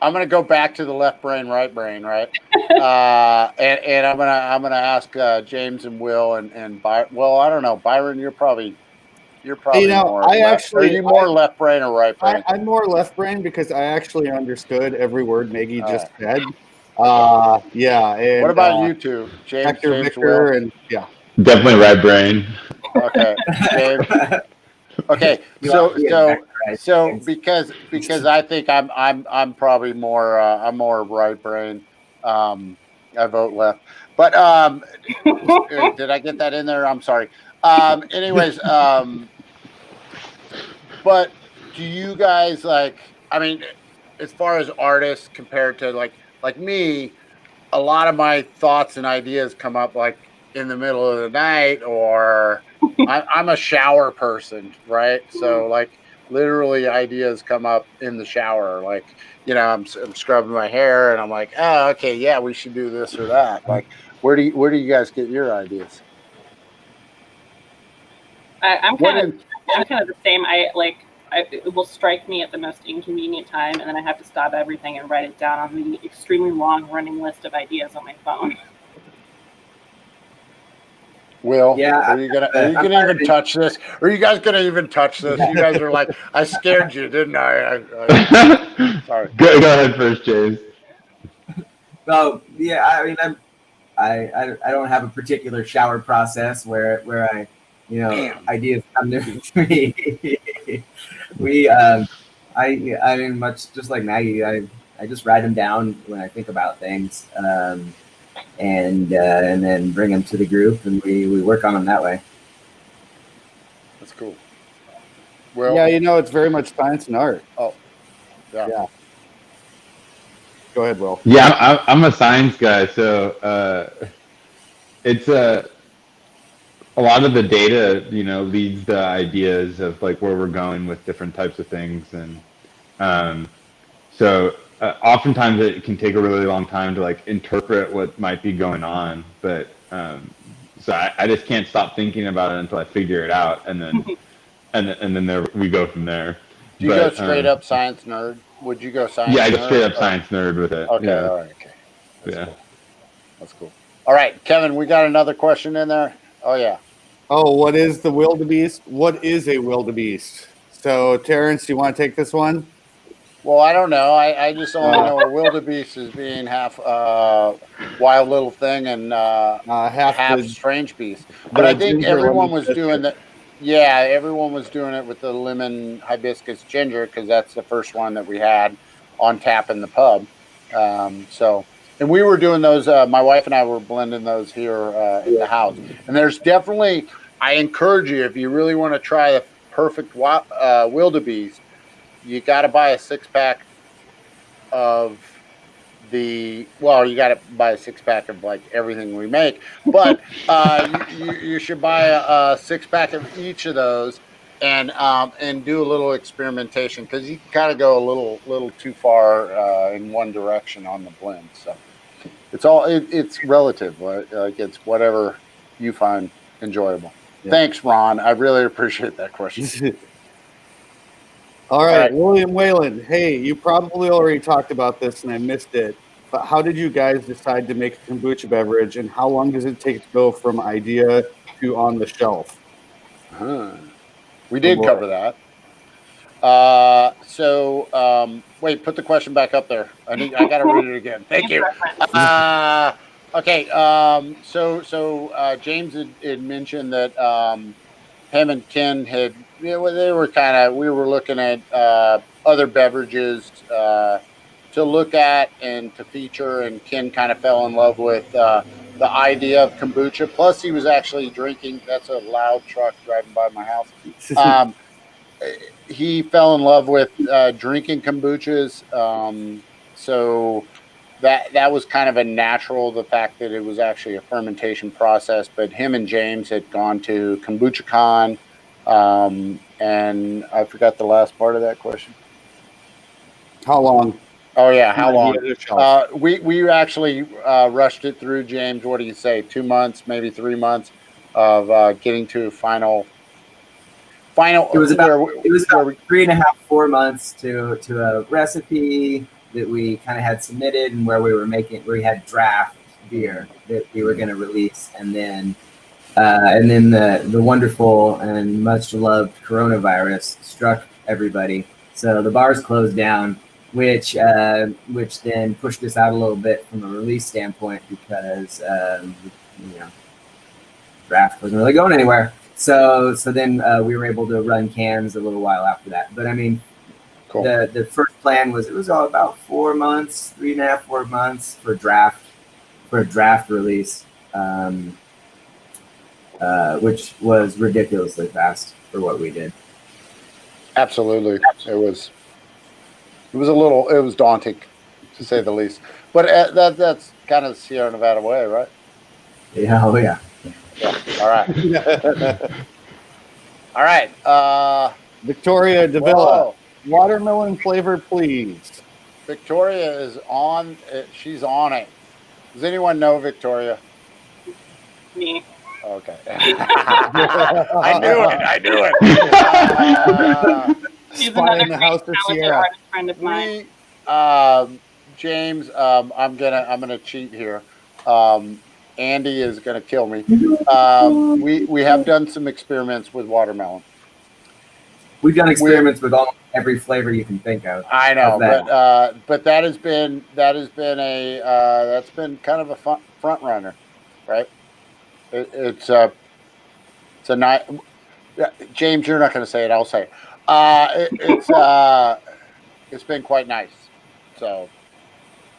Speaker 1: I'm gonna go back to the left brain, right brain, right? And I'm gonna ask James and Will and well, I don't know, Byron, you're probably more left. Are you more left brain or right brain?
Speaker 2: I'm more left brain because I actually understood every word Maggie just said. Yeah. And,
Speaker 1: what about you two, James,
Speaker 2: Hector,
Speaker 1: Victor,
Speaker 2: Will? And yeah.
Speaker 4: Definitely right brain.
Speaker 1: Okay, James. Okay, so because I think I'm probably more I'm more right brain. I vote left, but did I get that in there? I'm sorry. Anyways, but do you guys I mean, as far as artists compared to like me, a lot of my thoughts and ideas come up in the middle of the night, or I'm a shower person, right? So literally ideas come up in the shower. I'm scrubbing my hair and I'm like, oh, okay, yeah, we should do this or that. Where do you guys get your ideas?
Speaker 3: I'm kind of the same. It will strike me at the most inconvenient time, and then I have to stop everything and write it down on the extremely long running list of ideas on my phone.
Speaker 1: Will, are you gonna even touch this? Are you guys gonna even touch this? You guys are like, I scared you, didn't I? Sorry.
Speaker 4: Go ahead first, James.
Speaker 5: Well, yeah, I mean, I don't have a particular shower process where I, ideas come to me. I mean, much just like Maggie, I just write them down when I think about things. And then bring them to the group, and we work on them that way.
Speaker 1: That's cool. Well,
Speaker 2: yeah, it's very much science and art.
Speaker 1: Oh, yeah.
Speaker 2: Go ahead, Will.
Speaker 4: Yeah, I'm a science guy, so it's a lot of the data, leads the ideas of where we're going with different types of things, and so. Oftentimes it can take a really long time to interpret what might be going on, but so I just can't stop thinking about it until I figure it out, and then and then there we go from there.
Speaker 1: Do you go straight up science nerd? Would you go science?
Speaker 4: Yeah, I go straight up science nerd with it.
Speaker 1: Okay,
Speaker 4: yeah.
Speaker 1: All right, okay. That's cool. All right, Kevin, we got another question in there. Oh yeah.
Speaker 2: Oh, what is the wildebeest? What is a wildebeest? So, Terence, do you want to take this one?
Speaker 1: Well, I don't know. I just only know a wildebeest as being half wild little thing and half strange beast. But I think everyone was doing that. Yeah, everyone was doing it with the lemon hibiscus ginger because that's the first one that we had on tap in the pub. And we were doing those. My wife and I were blending those here in the house. And there's definitely. I encourage you, if you really want to try the perfect wildebeest, you got to buy a 6-pack of you got to buy a 6-pack of everything we make, but you should buy a 6-pack of each of those and do a little experimentation because you can kind of go a little too far in one direction on the blend. So it's relative, it's whatever you find enjoyable. Yeah. Thanks, Ron. I really appreciate that question.
Speaker 2: All right, William Whalen. Hey, you probably already talked about this and I missed it, but how did you guys decide to make a kombucha beverage, and how long does it take to go from idea to on the shelf?
Speaker 1: We did cover that. Wait, put the question back up there. I got to read it again. Thank you. Okay. James had mentioned that him and Ken had, they were kind of, we were looking at other beverages to look at and to feature, and Ken kind of fell in love with the idea of kombucha. Plus, he was actually drinking. That's a loud truck driving by my house. He fell in love with drinking kombuchas. So that was kind of a natural, the fact that it was actually a fermentation process. But him and James had gone to Kombucha Con, and I forgot the last part of that question.
Speaker 2: How long?
Speaker 1: Oh yeah, how long? We actually rushed it through, James. What do you say? 2 months, maybe 3 months of getting to final.
Speaker 5: It was about 3.5, 4 months to a recipe that we kind of had submitted, and where we had draft beer that we were going to release, and then the wonderful and much loved coronavirus struck everybody, so the bars closed down, which then pushed us out a little bit from a release standpoint, because draft wasn't really going anywhere. So then we were able to run cans a little while after that. But I mean, cool. The first plan was all about 4 months, 3.5, 4 months for a draft release, which was ridiculously fast for what we did.
Speaker 1: Absolutely, it was daunting, to say the least. But that's kind of the Sierra Nevada way, right?
Speaker 5: Yeah. Oh yeah.
Speaker 1: Yeah. All right. All right.
Speaker 2: Victoria Davila, watermelon flavor, please.
Speaker 1: Victoria is on. She's on it. Does anyone know Victoria?
Speaker 3: Me.
Speaker 1: Okay. I knew it.
Speaker 3: She's another
Speaker 2: in the house of Sierra.
Speaker 3: Friend of mine.
Speaker 1: James, I'm gonna cheat here. Andy is gonna kill me. We have done some experiments with watermelon.
Speaker 5: We've done experiments with almost every flavor you can think of.
Speaker 1: I know, but that's been kind of a front runner, right? It's a nice. James, you're not going to say it. I'll say it. It's been quite nice. So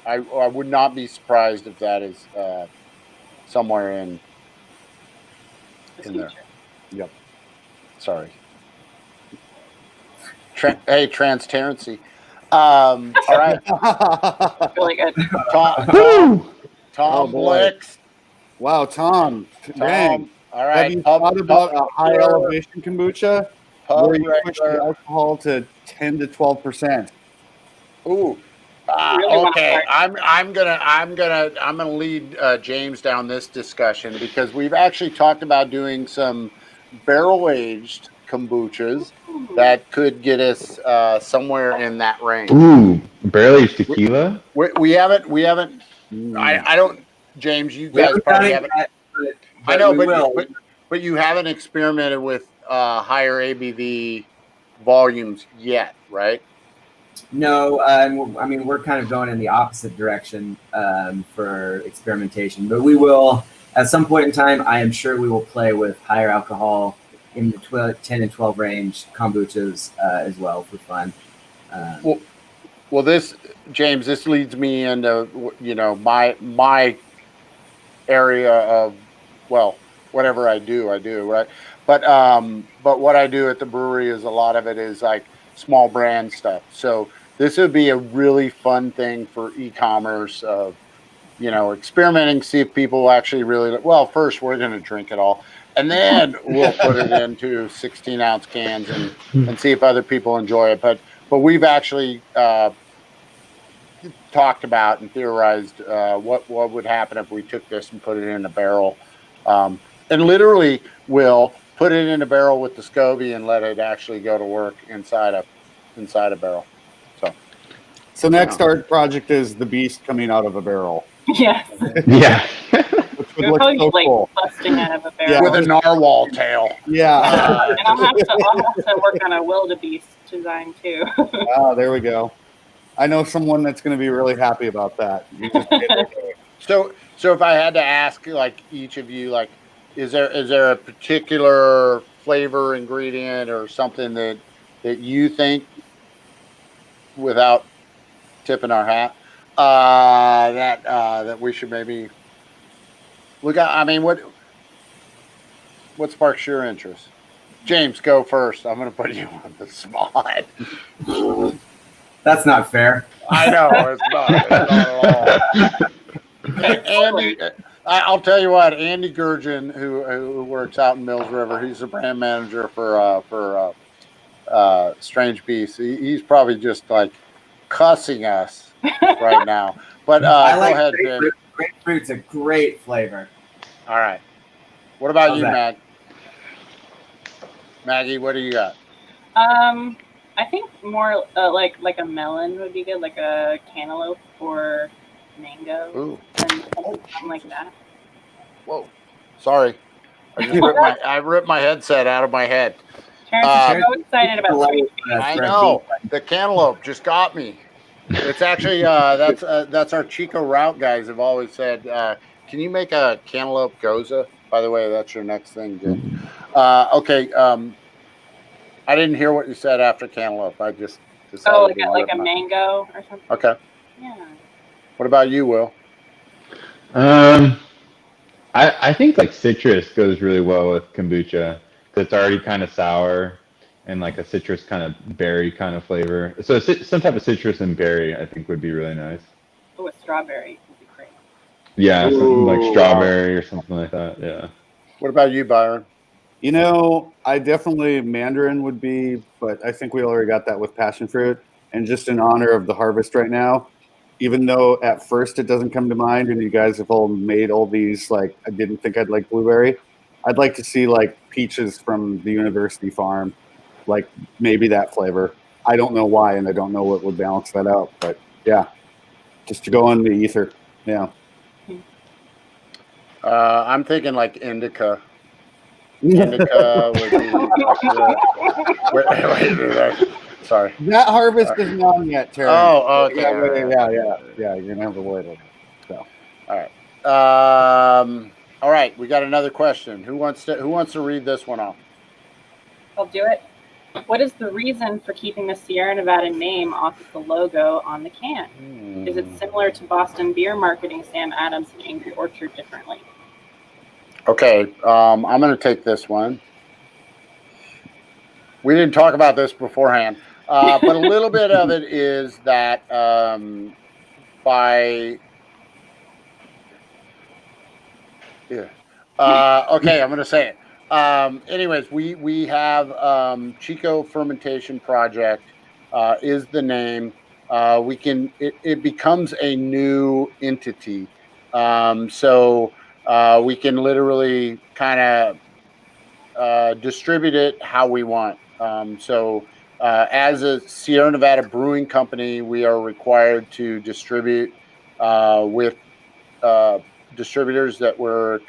Speaker 1: I would not be surprised if that is somewhere in there. Yep. Sorry. Hey, transparency. All right.
Speaker 3: Really good.
Speaker 1: Tom Blix.
Speaker 2: Wow, Tom. Dang.
Speaker 1: All right.
Speaker 2: Have you thought about a high elevation kombucha where you push the alcohol to 10 to 12%?
Speaker 1: Ooh. Okay. I'm gonna lead James down this discussion, because we've actually talked about doing some barrel aged kombuchas that could get us somewhere in that range.
Speaker 4: Ooh, barrel aged tequila.
Speaker 1: We haven't. I don't. James, you guys probably haven't. I know, but you haven't experimented with higher ABV volumes yet, right?
Speaker 5: No, I mean, we're kind of going in the opposite direction for experimentation, but we will, at some point in time, I am sure we will play with higher alcohol in the 10 and 12 range kombuchas as well for fun.
Speaker 1: Well, this, James, this leads me into, my area of, whatever I do, right? But what I do at the brewery is a lot of it is like small brand stuff. So this would be a really fun thing for e-commerce of, experimenting, see if people actually really, first we're going to drink it all, and then we'll put it into 16-ounce cans and see if other people enjoy it. But we've actually talked about and theorized what would happen if we took this and put it in a barrel, and literally will put it in a barrel with the SCOBY and let it actually go to work inside a barrel.
Speaker 2: So next art project is the Beast coming out of a barrel.
Speaker 3: Yes.
Speaker 4: Yeah.
Speaker 2: Which would look so cool.
Speaker 3: Busting out of a barrel.
Speaker 1: With a narwhal tail.
Speaker 2: Yeah.
Speaker 3: And I'll have to work on a wildebeest design too.
Speaker 2: Oh, there we go. I know someone that's going to be really happy about that. You just
Speaker 1: So if I had to ask, like each of you, like, is there a particular flavor ingredient or something that you think, without tipping our hat, that we should maybe look at? I mean, what sparks your interest? James, go first. I'm going to put you on the spot.
Speaker 5: That's not fair.
Speaker 1: I know it's not at all. Andy, I'll tell you what. Andy Gurgen, who works out in Mills River, he's the brand manager for Strainge Beast. He's probably just like cussing us right now. But
Speaker 5: I
Speaker 1: go
Speaker 5: like
Speaker 1: ahead, James.
Speaker 5: grapefruit. Grapefruit's a great flavor.
Speaker 1: All right. What about
Speaker 5: How's
Speaker 1: you,
Speaker 5: that?
Speaker 1: Maggie? What do you got?
Speaker 3: I think more like a melon would be good, like a cantaloupe or mango,
Speaker 1: Ooh.
Speaker 3: and something like that.
Speaker 1: Whoa. Sorry. I ripped my headset out of my head.
Speaker 3: Terrence is so excited about sweet beans.
Speaker 1: I know. The cantaloupe just got me. It's actually that's our Chico route guys have always said. Can you make a cantaloupe goza? By the way, that's your next thing, Jen. Okay. I didn't hear what you said after cantaloupe. I just decided
Speaker 3: like a mango or something.
Speaker 1: Okay.
Speaker 3: Yeah.
Speaker 1: What about you, Will?
Speaker 4: I think like citrus goes really well with kombucha. It's already kind of sour and like a citrus kind of berry kind of flavor. So some type of citrus and berry I think would be really nice.
Speaker 3: Oh, a strawberry would be great.
Speaker 4: Yeah, something
Speaker 1: Ooh,
Speaker 4: like strawberry or something like that. Yeah.
Speaker 1: What about you, Byron?
Speaker 2: You know, I definitely mandarin would be, but I think we already got that with passion fruit. And just in honor of the harvest right now, even though at first it doesn't come to mind, and you guys have all made all these, like, I didn't think I'd like blueberry. I'd like to see like peaches from the university farm, like maybe that flavor. I don't know why, and I don't know what would balance that out, but yeah, just to go in the ether. Yeah.
Speaker 1: I'm thinking like indica. Indica would be wait, sorry.
Speaker 2: That harvest isn't on yet, Terry.
Speaker 1: Oh, okay.
Speaker 2: Yeah. You're gonna have to wait. So,
Speaker 1: all right. All right. We got another question. Who wants to read this one off?
Speaker 3: I'll do it. What is the reason for keeping the Sierra Nevada name off of the logo on the can? Is it similar to Boston beer marketing Sam Adams and Angry Orchard differently?
Speaker 1: Okay, I'm going to take this one. We didn't talk about this beforehand, but a little bit of it is that okay, I'm going to say it. Anyways, we have Chico Fermentation Project is the name. It becomes a new entity. So we can literally kind of distribute it how we want. So as a Sierra Nevada brewing company, we are required to distribute with distributors that were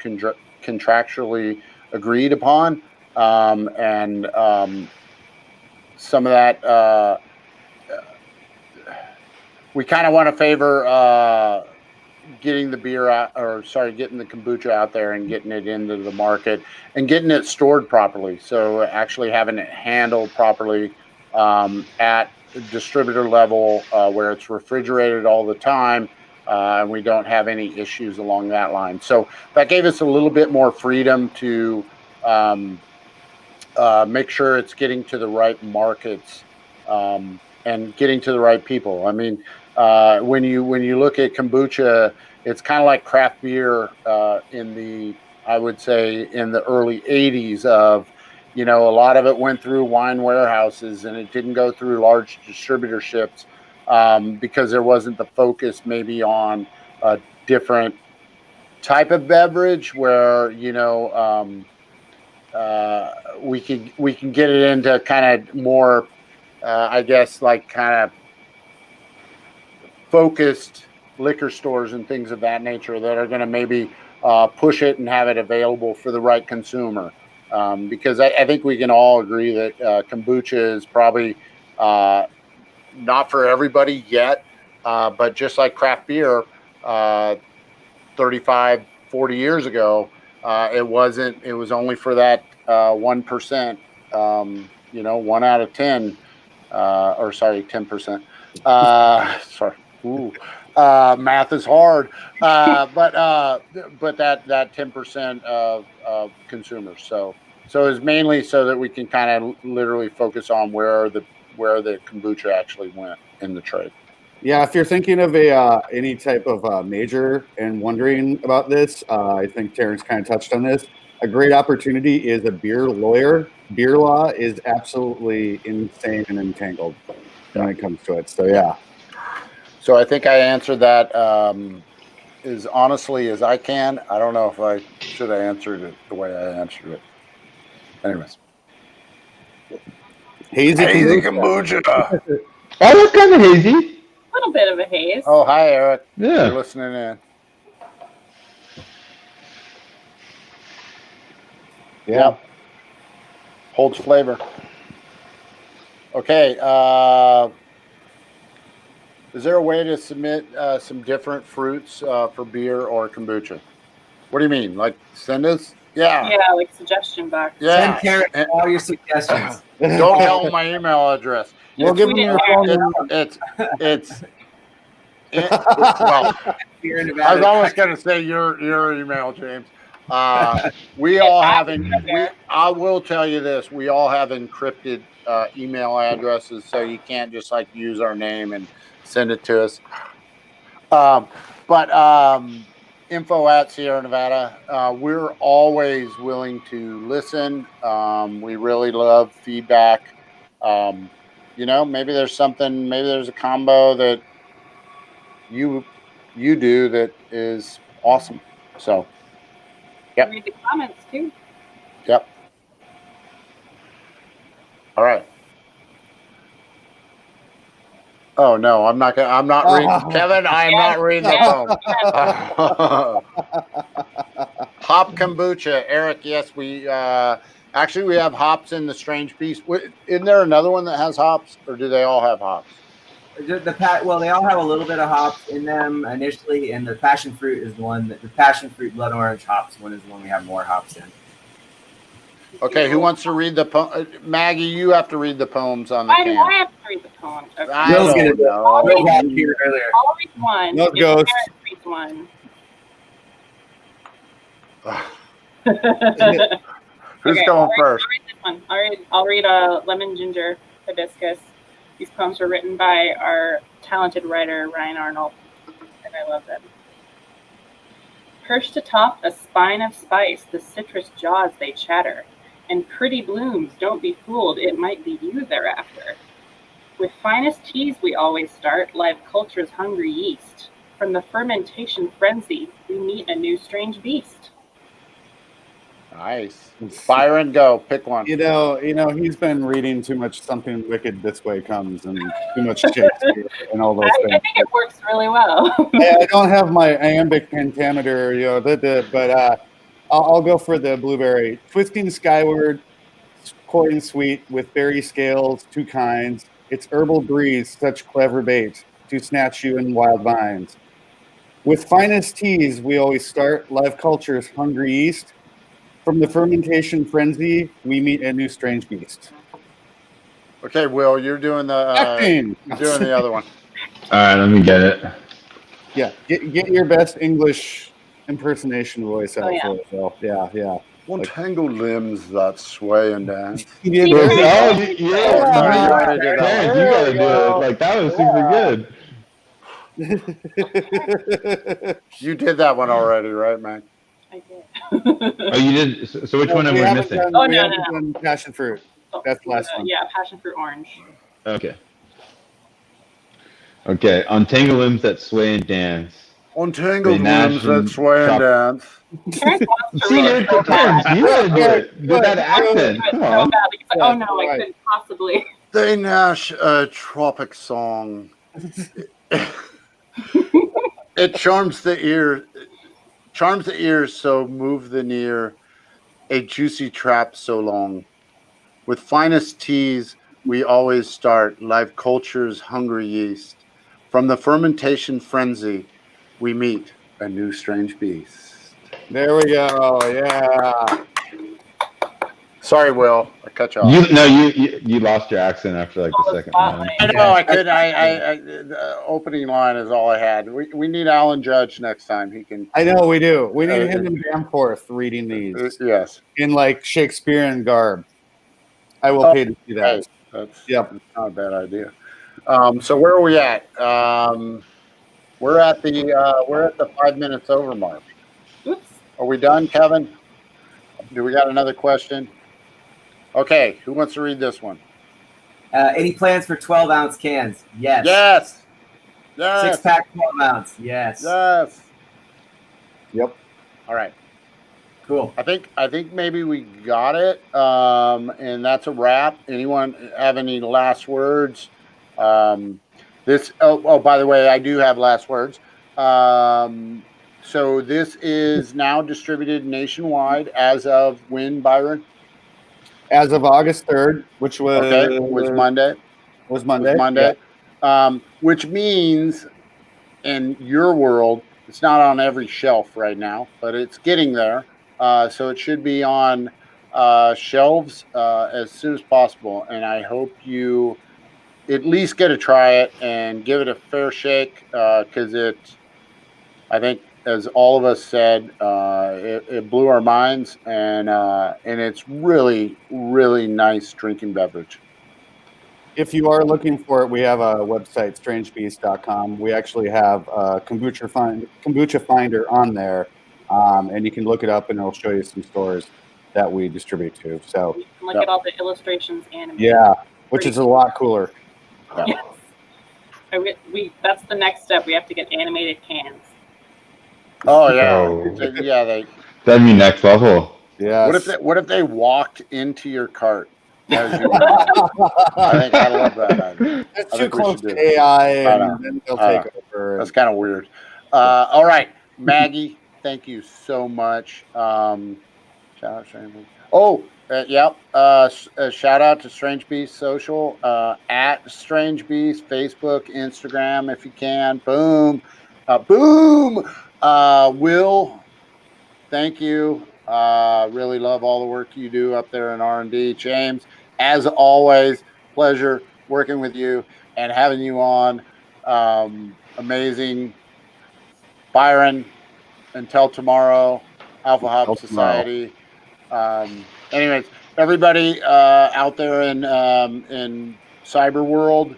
Speaker 1: contractually agreed upon, and some of that we kind of want to favor getting the beer out, getting the kombucha out there and getting it into the market and getting it stored properly. So actually having it handled properly at the distributor level where it's refrigerated all the time. And we don't have any issues along that line. So that gave us a little bit more freedom to make sure it's getting to the right markets and getting to the right people. I mean, when you look at kombucha, it's kind of like craft beer I would say in the early 80s of, a lot of it went through wine warehouses and it didn't go through large distributorships. Because there wasn't the focus maybe on a different type of beverage where we can get it into kind of more I guess like kind of focused liquor stores and things of that nature that are going to maybe push it and have it available for the right consumer. Because I think we can all agree that kombucha is probably not for everybody yet, but just like craft beer, 35, 40 years ago, it wasn't. It was only for that 1%. 1 out of 10, or sorry, 10%. Sorry, ooh, math is hard. But that 10% of consumers. So it's mainly so that we can kind of literally focus on where the kombucha actually went in the trade.
Speaker 2: Yeah, if you're thinking of any type of major and wondering about this, I think Terence kind of touched on this. A great opportunity is a beer lawyer. Beer law is absolutely insane and entangled when it comes to it. So yeah.
Speaker 1: So I think I answered that as honestly as I can. I don't know if I should have answered it the way I answered it. Anyways.
Speaker 2: Hazy
Speaker 1: kombucha.
Speaker 4: Oh, that's kind of hazy.
Speaker 3: A little bit of a haze.
Speaker 1: Oh, hi, Eric.
Speaker 4: Yeah.
Speaker 1: You're listening in.
Speaker 2: Yeah.
Speaker 1: Yep. Holds flavor. Okay. Is there a way to submit some different fruits for beer or kombucha? What do you mean? Like send us? Yeah.
Speaker 3: Yeah, like suggestion box.
Speaker 1: Yeah.
Speaker 5: Send Terence all your suggestions.
Speaker 1: Don't tell them my email address.
Speaker 2: We'll give them your phone number.
Speaker 1: Well,
Speaker 5: Here in
Speaker 1: I
Speaker 5: Nevada.
Speaker 1: was always going to say your email, James. We all have. I will tell you this: we all have encrypted email addresses, so you can't just like use our name and send it to us. But info at Sierra Nevada. We're always willing to listen. We really love feedback. Maybe there's something. Maybe there's a combo that you do that is awesome. So, yep.
Speaker 3: Read the comments too.
Speaker 1: Yep. All right. Oh no, I'm not reading. Kevin, I am not reading the phone. Hop kombucha, Eric. Yes, we actually we have hops in the Strainge Beast. Isn't there another one that has hops, or do they all have hops?
Speaker 5: Well, they all have a little bit of hops in them initially, and the passion fruit is the passion fruit blood orange hops one is the one we have more hops in.
Speaker 1: Okay, who wants to read the Maggie, you have to read the poems on the
Speaker 3: Why
Speaker 1: can.
Speaker 3: do I have to read the poem? Okay.
Speaker 1: I
Speaker 5: Will's
Speaker 1: don't
Speaker 5: gonna
Speaker 1: know.
Speaker 5: Will had it here earlier.
Speaker 3: I'll read one.
Speaker 2: No
Speaker 3: if
Speaker 2: ghost.
Speaker 3: Terence reads one.
Speaker 1: Who's
Speaker 3: Okay,
Speaker 1: going first?
Speaker 3: I'll read this one. I'll read Lemon Ginger Hibiscus. These poems were written by our talented writer, Ryan Arnold, and I love them. Perched atop a spine of spice, the citrus jaws they chatter, and pretty blooms, don't be fooled, it might be you thereafter. With finest teas we always start, live culture's hungry yeast. From the fermentation frenzy, we meet a new strange beast.
Speaker 1: Nice. Byron, go. Pick one.
Speaker 2: He's been reading too much Something Wicked This Way Comes and too much Shakespeare and all those
Speaker 3: I
Speaker 2: things.
Speaker 3: think it works really well.
Speaker 2: I don't have my iambic pentameter, but I'll go for the blueberry. Twisting skyward, coy and sweet, with berry scales, two kinds. Its herbal breeze, such clever bait, to snatch you in wild vines. With finest teas, we always start, live culture's hungry yeast. From the fermentation frenzy, we meet a new strange beast.
Speaker 1: Okay, Will, you're doing the other one.
Speaker 4: All right, let me get it.
Speaker 2: Yeah, get your best English impersonation voice out
Speaker 3: Oh, yeah.
Speaker 2: for it, Will. Yeah.
Speaker 1: Untangle limbs that sway and dance.
Speaker 2: You did
Speaker 3: Yeah.
Speaker 2: very well.
Speaker 4: Yeah.
Speaker 1: You already did that
Speaker 4: Terrence,
Speaker 1: one.
Speaker 4: you gotta do it. Like that was super good.
Speaker 1: You did that one already, right, man?
Speaker 3: I did.
Speaker 4: Oh, you did. So which one am we missing?
Speaker 3: Oh,
Speaker 2: we
Speaker 3: no,
Speaker 2: haven't
Speaker 3: no.
Speaker 2: done passion fruit. That's the last one.
Speaker 3: Yeah, passion fruit orange.
Speaker 4: Okay. Okay. Untangle limbs that sway and dance.
Speaker 1: Untangled
Speaker 4: They gnash
Speaker 1: limbs that
Speaker 4: and
Speaker 1: sway and
Speaker 4: chop.
Speaker 1: dance.
Speaker 3: Terrence wants to
Speaker 4: See,
Speaker 3: read
Speaker 4: dude,
Speaker 3: it so
Speaker 4: Terrence,
Speaker 3: bad.
Speaker 4: you gotta do it with that accent.
Speaker 3: Do it
Speaker 4: Come
Speaker 3: so
Speaker 4: on.
Speaker 3: bad. He's like, oh no, I
Speaker 2: Right.
Speaker 3: couldn't possibly.
Speaker 1: They gnash a tropic song. It charms the ear, so move the near, a juicy trap so long. With finest teas, we always start, live culture's hungry yeast. From the fermentation frenzy, we meet a new Strainge Beast.
Speaker 2: There we go. Yeah.
Speaker 1: Sorry, Will, I cut you off.
Speaker 4: You lost your accent after like the second round.
Speaker 1: I know I could. The opening line is all I had. We need Alan Judge next time. He can.
Speaker 2: I know we do. We need him and Danforth reading these
Speaker 1: Yes.
Speaker 2: in like Shakespearean garb. I will pay to see that.
Speaker 1: Hey, that's not a bad idea. So where are we at? We're at the 5 minutes over mark.
Speaker 3: Oops.
Speaker 1: Are we done, Kevin? Do we got another question? Okay, who wants to read this one?
Speaker 5: Any plans for 12-ounce cans? Yes.
Speaker 1: Yes. Yes.
Speaker 5: 6-pack 12-ounce. Yes.
Speaker 1: Yes.
Speaker 2: Yep.
Speaker 1: All right.
Speaker 5: Cool.
Speaker 1: I think maybe we got it, and that's a wrap. Anyone have any last words? By the way, I do have last words. So this is now distributed nationwide as of when, Byron?
Speaker 2: As of August 3rd, which was
Speaker 1: Monday.
Speaker 2: Was Monday.
Speaker 1: Yeah. Which means, in your world, it's not on every shelf right now, but it's getting there. So it should be on shelves as soon as possible. And I hope you at least get to try it and give it a fair shake because I think, as all of us said, it blew our minds, and it's really, really nice drinking beverage.
Speaker 2: If you are looking for it, we have a website, strangebeast.com. We actually have a kombucha finder on there, and you can look it up, and it'll show you some stores that we distribute to. So
Speaker 3: You can look at all the illustrations animated.
Speaker 2: Yeah, which is a lot cooler.
Speaker 3: Yes. That's the next step. We have to get animated cans.
Speaker 1: Oh yeah,
Speaker 4: Oh.
Speaker 1: yeah.
Speaker 4: That'd be next level.
Speaker 2: Yeah.
Speaker 1: What if they walked into your cart? As you I think I love that idea.
Speaker 2: It's
Speaker 1: I
Speaker 2: too
Speaker 1: think we
Speaker 2: close
Speaker 1: should do
Speaker 2: to
Speaker 1: it.
Speaker 2: AI,
Speaker 1: I know.
Speaker 2: and then they'll
Speaker 1: I
Speaker 2: take over.
Speaker 1: That's kind of weird. All right, Maggie, thank you so much. Shout out, Strainge. Oh, yep. Shout out to Strainge Beast Social, at Strainge Beast, Facebook, Instagram, if you can. Boom. Boom. Will, thank you. Really love all the work you do up there in R&D. James, as always, pleasure working with you and having you on. Amazing. Byron, until tomorrow, Alpha Hop Society. Anyways, everybody out there in cyber world,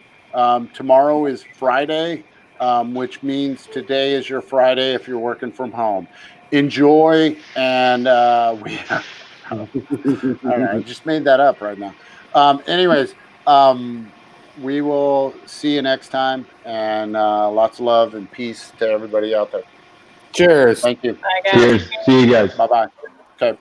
Speaker 1: tomorrow is Friday, which means today is your Friday if you're working from home. Enjoy, and I just made that up right now. Anyways, we will see you next time, and lots of love and peace to everybody out there.
Speaker 2: Cheers.
Speaker 1: Thank you.
Speaker 3: Bye, guys.
Speaker 4: Cheers. See you guys.
Speaker 1: Bye-bye. Okay.